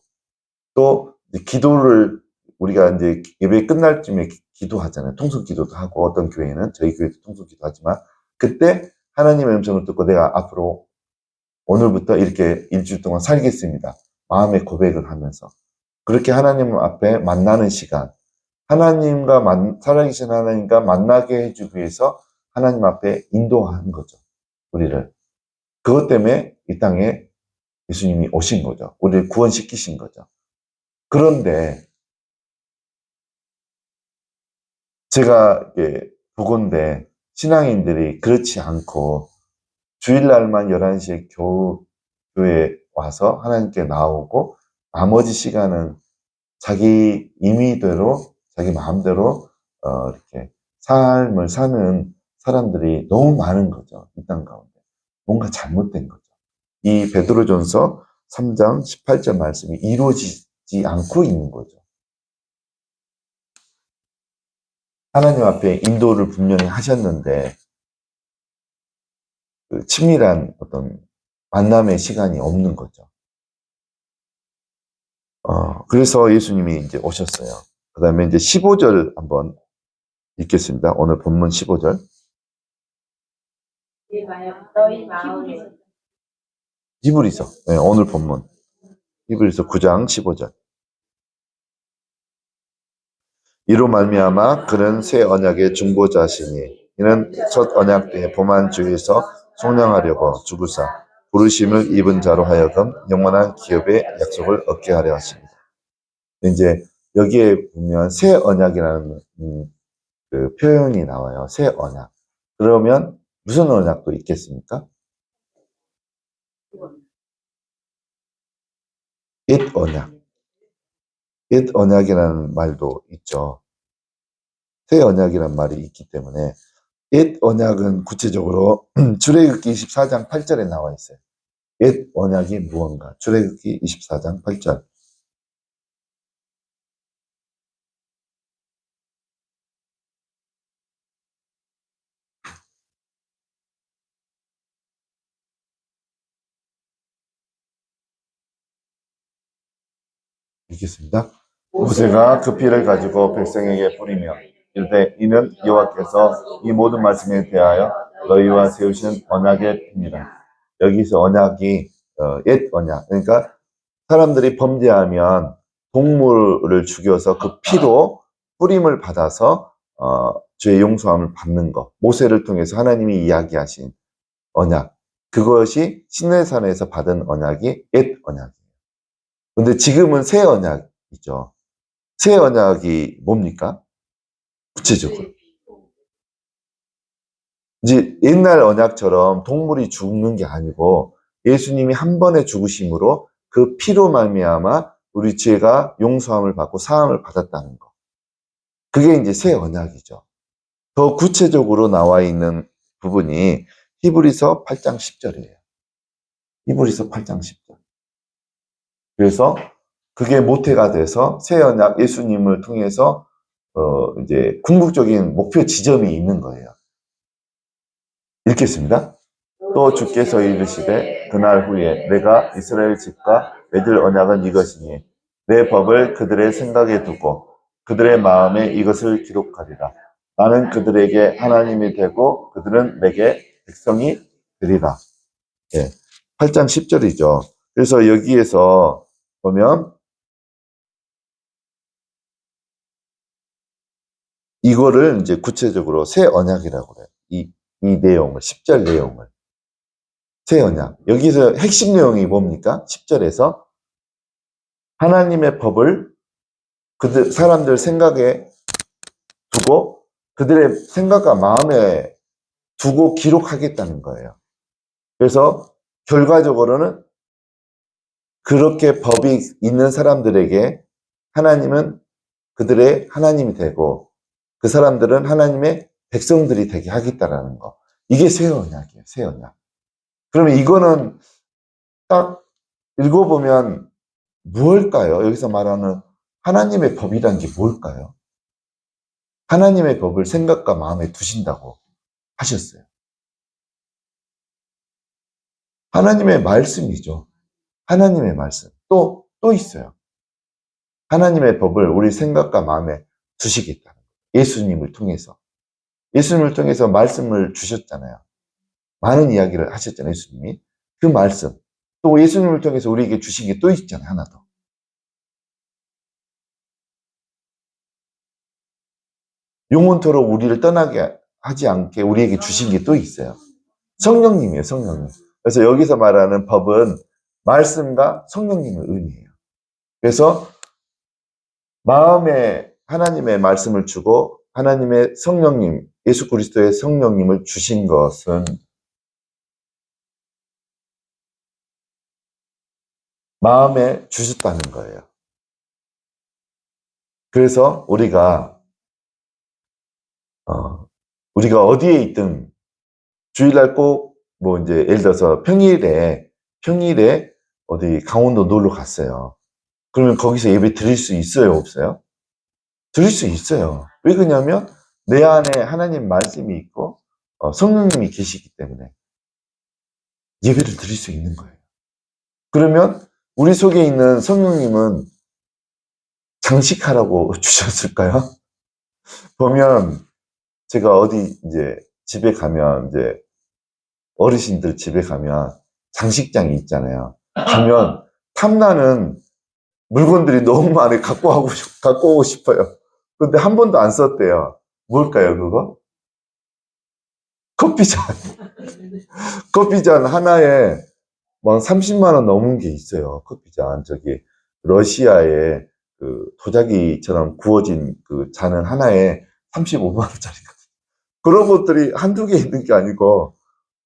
또 기도를 우리가 이제 예배 끝날 쯤에 기도하잖아요. 통성 기도도 하고, 어떤 교회는, 저희 교회도 통성 기도하지만, 그때 하나님의 음성을 듣고 내가 앞으로 오늘부터 이렇게 일주일 동안 살겠습니다. 마음의 고백을 하면서 그렇게 하나님 앞에 만나는 시간, 하나님과 살아계신 하나님과 만나게 해주기 위해서 하나님 앞에 인도하는 거죠. 우리를. 그것 때문에 이 땅에 예수님이 오신 거죠. 우리를 구원시키신 거죠. 그런데 제가 보건대 신앙인들이 그렇지 않고 주일날만 11시에 교회에 와서 하나님께 나오고 나머지 시간은 자기 임의대로 자기 마음대로 이렇게 삶을 사는 사람들이 너무 많은 거죠. 이 땅 가운데. 뭔가 잘못된 거죠. 이 베드로전서 3장 18절 말씀이 이루어지지 않고 있는 거죠. 하나님 앞에 인도를 분명히 하셨는데 그 친밀한 어떤 만남의 시간이 없는 거죠. 그래서 예수님이 이제 오셨어요. 그 다음에 이제 15절 한번 읽겠습니다. 오늘 본문 15절. 너희 마음에 히브리서, 네, 오늘 본문. 히브리서 9장 15절. 이로 말미암아 그는 새 언약의 중보자시니 이는 첫 언약 때 범한 죄에서 속량하려고 죽으사 부르심을 입은 자로 하여금 영원한 기업의 약속을 얻게 하려 하십니다. 이제 여기에 보면 새 언약이라는 그 표현이 나와요. 새 언약. 그러면 무슨 언약도 있겠습니까? 옛 언약. 옛 언약이라는 말도 있죠. 새 언약이라는 말이 있기 때문에 옛 언약은 구체적으로 출애굽기 24장 8절에 나와 있어요. 옛 언약이 무언가? 출애굽기 24장 8절. 읽겠습니다. 모세가 그 피를 가지고 백성에게 뿌리며 이르되 이는 여호와께서 이 모든 말씀에 대하여 너희와 세우신 언약의 피니라. 여기서 언약이 옛 언약. 그러니까 사람들이 범죄하면 동물을 죽여서 그 피로 뿌림을 받아서 죄 용서함을 받는 것. 모세를 통해서 하나님이 이야기하신 언약. 그것이 시내산에서 받은 언약이 옛 언약이에요. 근데 지금은 새 언약이죠. 새 언약이 뭡니까? 구체적으로. 이제 옛날 언약처럼 동물이 죽는 게 아니고 예수님이 한 번의 죽으심으로 그 피로 말미암아 우리 죄가 용서함을 받고 사함을 받았다는 거. 그게 이제 새 언약이죠. 더 구체적으로 나와 있는 부분이 히브리서 8장 10절이에요. 히브리서 8장 10절. 그래서 그게 모태가 돼서 새 언약 예수님을 통해서 이제 궁극적인 목표 지점이 있는 거예요. 읽겠습니다. 또 주께서 이르시되 그날 후에 내가 이스라엘 집과 맺을 언약은 이것이니 내 법을 그들의 생각에 두고 그들의 마음에 이것을 기록하리라. 나는 그들에게 하나님이 되고 그들은 내게 백성이 되리라. 예, 8장 10절이죠. 그래서 여기에서 보면 이거를 이제 구체적으로 새 언약이라고 그래요. 이 내용을, 10절 내용을. 새 언약. 여기서 핵심 내용이 뭡니까? 10절에서 하나님의 법을 사람들 생각에 두고 그들의 생각과 마음에 두고 기록하겠다는 거예요. 그래서 결과적으로는 그렇게 법이 있는 사람들에게 하나님은 그들의 하나님이 되고 그 사람들은 하나님의 백성들이 되게 하겠다라는 거. 이게 새 언약이에요. 새 언약. 그러면 이거는 딱 읽어보면 무엇일까요? 여기서 말하는 하나님의 법이란 게 뭘까요? 하나님의 법을 생각과 마음에 두신다고 하셨어요. 하나님의 말씀이죠. 하나님의 말씀. 또 있어요. 하나님의 법을 우리 생각과 마음에 두시겠다는 거예요. 예수님을 통해서. 예수님을 통해서 말씀을 주셨잖아요. 많은 이야기를 하셨잖아요, 예수님이. 그 말씀. 또 예수님을 통해서 우리에게 주신 게 또 있잖아요, 하나 더. 영원토록 우리를 떠나게 하지 않게 우리에게 주신 게 또 있어요. 성령님이에요, 성령님. 그래서 여기서 말하는 법은 말씀과 성령님을 의미해요. 그래서 마음에 하나님의 말씀을 주고 하나님의 성령님, 예수 그리스도의 성령님을 주신 것은 마음에 주셨다는 거예요. 그래서 우리가 어디에 있든 주일날 꼭 뭐 이제 예를 들어서 평일에 어디 강원도 놀러 갔어요. 그러면 거기서 예배 드릴 수 있어요, 없어요? 드릴 수 있어요. 왜 그러냐면 내 안에 하나님 말씀이 있고 성령님이 계시기 때문에 예배를 드릴 수 있는 거예요. 그러면 우리 속에 있는 성령님은 장식하라고 주셨을까요? 보면 제가 어디 이제 집에 가면 이제 어르신들 집에 가면 장식장이 있잖아요. 가면 탐나는 물건들이 너무 많이 갖고 오고 싶어요. 근데 한 번도 안 썼대요. 뭘까요, 그거? 커피잔. 커피잔 하나에 뭐 30만 원 넘은 게 있어요. 커피잔. 저기 러시아에 그 도자기처럼 구워진 그 잔은 하나에 35만 원짜리거든요. 그런 것들이 한두 개 있는 게 아니고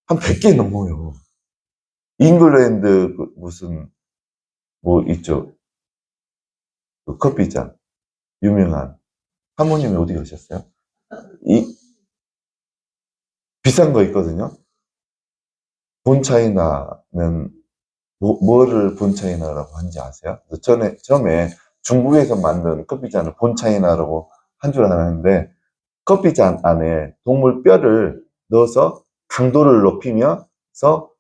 한 100개 넘어요. 잉글랜드 무슨 뭐 있죠. 그 커피잔 유명한 사모님이 어디 가셨어요? 이 비싼 거 있거든요. 본차이나는 뭐를 본차이나라고 하는지 아세요? 처음에 중국에서 만든 커피잔을 본차이나라고 한 줄 알았는데 커피잔 안에 동물 뼈를 넣어서 강도를 높이면서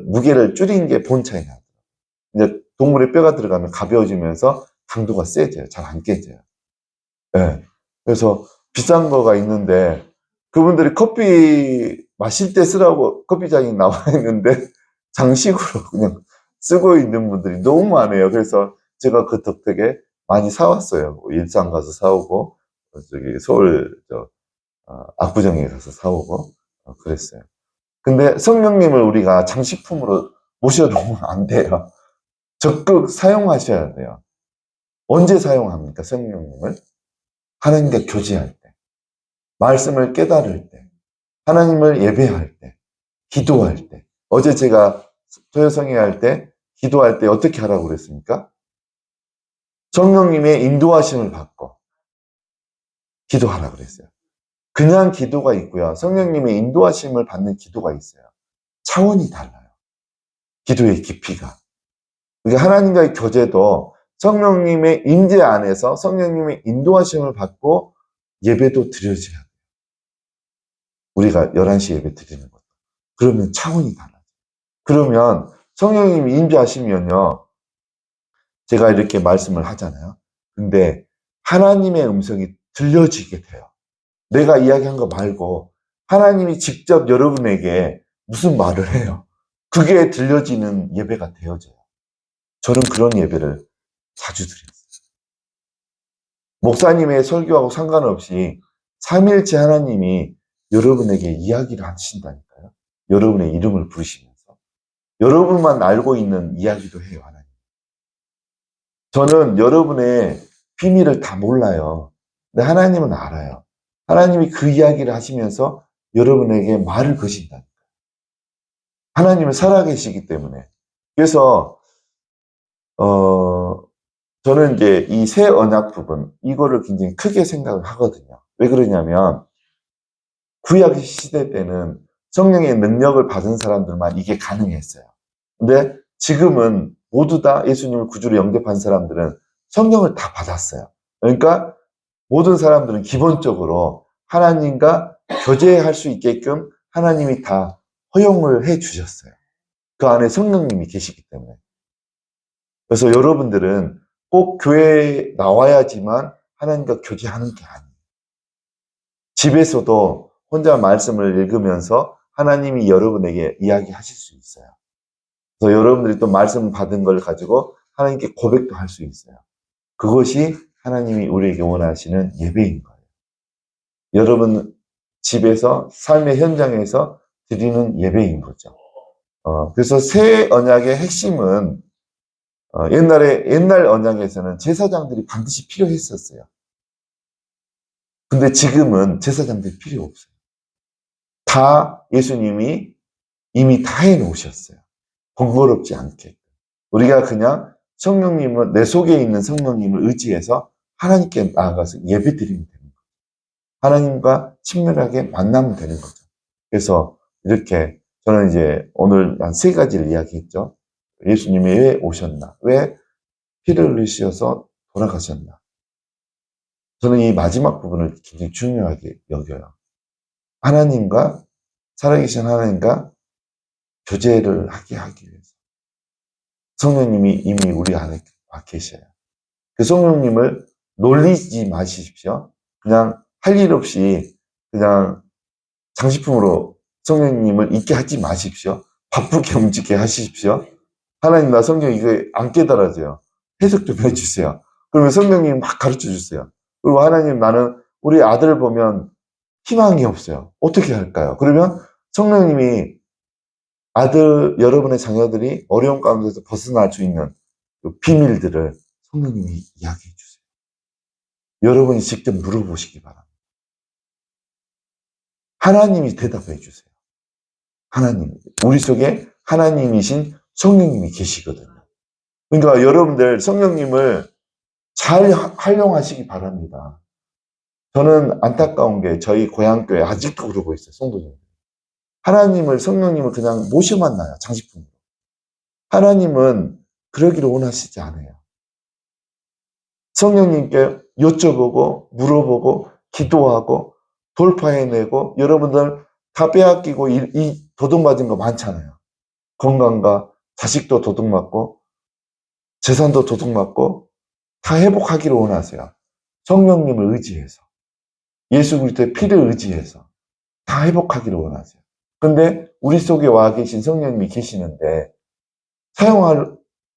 무게를 줄인 게 본차이나. 이제 동물의 뼈가 들어가면 가벼워지면서 강도가 세져요. 잘 안 깨져요. 네. 그래서 비싼 거가 있는데 그분들이 커피 마실 때 쓰라고 커피잔이 나와 있는데 장식으로 그냥 쓰고 있는 분들이 너무 많아요. 그래서 제가 그 덕택에 많이 사왔어요. 일산 가서 사오고 저기 서울 압구정에 가서 사오고 그랬어요. 근데 성령님을 우리가 장식품으로 모셔놓으면 안 돼요. 적극 사용하셔야 돼요. 언제 사용합니까? 성령님을? 하나님과 교제할 때, 말씀을 깨달을 때, 하나님을 예배할 때, 기도할 때. 어제 제가 토요성회 할 때, 기도할 때 어떻게 하라고 그랬습니까? 성령님의 인도하심을 받고 기도하라고 그랬어요. 그냥 기도가 있고요. 성령님의 인도하심을 받는 기도가 있어요. 차원이 달라요. 기도의 깊이가. 그러니까 하나님과의 교제도 성령님의 임재 안에서 성령님의 인도하심을 받고 예배도 드려져야 돼요. 우리가 11시 예배 드리는 것도. 그러면 차원이 달라요. 그러면 성령님이 임재하시면요. 제가 이렇게 말씀을 하잖아요. 근데 하나님의 음성이 들려지게 돼요. 내가 이야기한 거 말고 하나님이 직접 여러분에게 무슨 말을 해요. 그게 들려지는 예배가 되어져요. 저는 그런 예배를 자주 드렸어요. 목사님의 설교하고 상관없이 삼위일체 하나님이 여러분에게 이야기를 하신다니까요. 여러분의 이름을 부르시면서. 여러분만 알고 있는 이야기도 해요, 하나님. 저는 여러분의 비밀을 다 몰라요. 근데 하나님은 알아요. 하나님이 그 이야기를 하시면서 여러분에게 말을 거신다니까요. 하나님은 살아계시기 때문에. 그래서 저는 이제 이 새 언약 부분, 이거를 굉장히 크게 생각을 하거든요. 왜 그러냐면, 구약 시대 때는 성령의 능력을 받은 사람들만 이게 가능했어요. 근데 지금은 모두 다 예수님을 구주로 영접한 사람들은 성령을 다 받았어요. 그러니까 모든 사람들은 기본적으로 하나님과 교제할 수 있게끔 하나님이 다 허용을 해 주셨어요. 그 안에 성령님이 계시기 때문에. 그래서 여러분들은 꼭 교회에 나와야지만 하나님과 교제하는 게 아니에요. 집에서도 혼자 말씀을 읽으면서 하나님이 여러분에게 이야기하실 수 있어요. 그래서 여러분들이 또 말씀 받은 걸 가지고 하나님께 고백도 할 수 있어요. 그것이 하나님이 우리에게 원하시는 예배인 거예요. 여러분 집에서 삶의 현장에서 드리는 예배인 거죠. 그래서 새 언약의 핵심은 옛날 언약에서는 제사장들이 반드시 필요했었어요. 근데 지금은 제사장들이 필요 없어요. 다 예수님이 이미 다 해놓으셨어요. 번거롭지 않게. 우리가 그냥 성령님을, 내 속에 있는 성령님을 의지해서 하나님께 나아가서 예배 드리면 되는 거예요. 하나님과 친밀하게 만나면 되는 거죠. 그래서 이렇게 저는 이제 오늘 한 3가지를 이야기했죠. 예수님이 왜 오셨나? 왜 피를 흘리셔서 돌아가셨나? 저는 이 마지막 부분을 굉장히 중요하게 여겨요. 하나님과, 살아계신 하나님과 교제를 하게 하기 위해서. 성령님이 이미 우리 안에 와 계셔요. 그 성령님을 놀리지 마십시오. 그냥 할 일 없이 그냥 장식품으로 성령님을 있게 하지 마십시오. 바쁘게 움직게 하십시오. 하나님, 나 성경 이거 안 깨달아져요. 해석 좀 해주세요. 그러면 성령님 막 가르쳐 주세요. 그리고 하나님, 나는 우리 아들 보면 희망이 없어요. 어떻게 할까요? 그러면 성령님이 여러분의 자녀들이 어려운 가운데서 벗어날 수 있는 그 비밀들을 성령님이 이야기해 주세요. 여러분이 직접 물어보시기 바랍니다. 하나님이 대답해 주세요. 하나님, 우리 속에 하나님이신 성령님이 계시거든요. 그러니까 여러분들 성령님을 잘 활용하시기 바랍니다. 저는 안타까운 게 저희 고향교회 아직도 그러고 있어요, 성도님. 성령님을 그냥 모셔만 놔요, 장식품으로. 하나님은 그러기를 원하시지 않아요. 성령님께 여쭤보고, 물어보고, 기도하고, 돌파해내고, 여러분들 다 빼앗기고, 이 도둑맞은 거 많잖아요. 건강과 자식도 도둑맞고, 재산도 도둑맞고, 다 회복하기를 원하세요. 성령님을 의지해서. 예수 그리스도의 피를 의지해서. 다 회복하기를 원하세요. 근데 우리 속에 와 계신 성령님이 계시는데,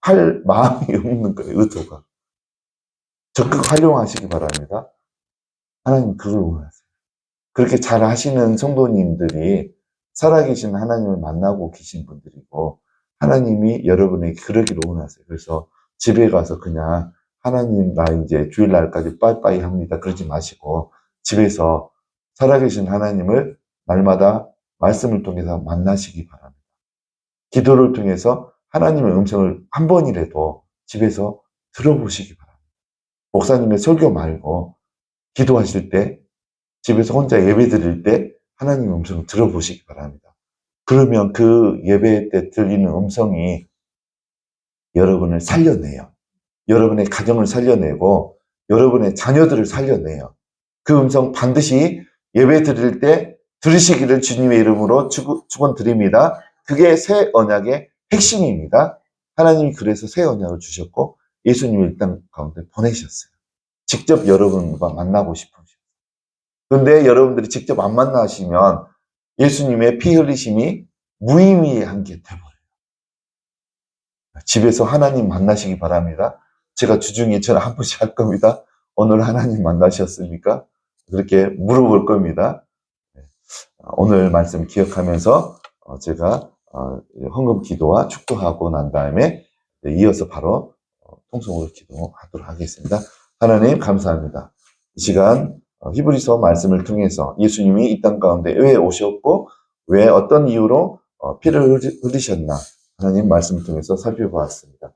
할 마음이 없는 거예요, 의도가. 적극 활용하시기 바랍니다. 하나님 그걸 원하세요. 그렇게 잘 하시는 성도님들이 살아계신 하나님을 만나고 계신 분들이고, 하나님이 여러분에게 그러기를 원하세요. 그래서 집에 가서 그냥 하나님, 나 이제 주일날까지 빠이빠이 합니다. 그러지 마시고, 집에서 살아계신 하나님을 날마다 말씀을 통해서 만나시기 바랍니다. 기도를 통해서 하나님의 음성을 한 번이라도 집에서 들어보시기 바랍니다. 목사님의 설교 말고 기도하실 때, 집에서 혼자 예배 드릴 때 하나님의 음성을 들어보시기 바랍니다. 그러면 그 예배 때 들리는 음성이 여러분을 살려내요. 여러분의 가정을 살려내고 여러분의 자녀들을 살려내요. 그 음성 반드시 예배 드릴 때 들으시기를 주님의 이름으로 축원드립니다. 그게 새 언약의 핵심입니다. 하나님이 그래서 새 언약을 주셨고 예수님을 이 땅 가운데 보내셨어요. 직접 여러분과 만나고 싶으셔요. 그런데 여러분들이 직접 안 만나시면 예수님의 피 흘리심이 무의미한 게 돼버려요. 집에서 하나님 만나시기 바랍니다. 제가 주중에 전화 한 번씩 할 겁니다. 오늘 하나님 만나셨습니까? 그렇게 물어볼 겁니다. 오늘 말씀 기억하면서 제가 헌금 기도와 축도하고 난 다음에 이어서 바로 통성으로 기도하도록 하겠습니다. 하나님 감사합니다. 이 시간 히브리서 말씀을 통해서 예수님이 이 땅 가운데 왜 오셨고 왜 어떤 이유로 피를 흘리셨나 하나님 말씀을 통해서 살펴보았습니다.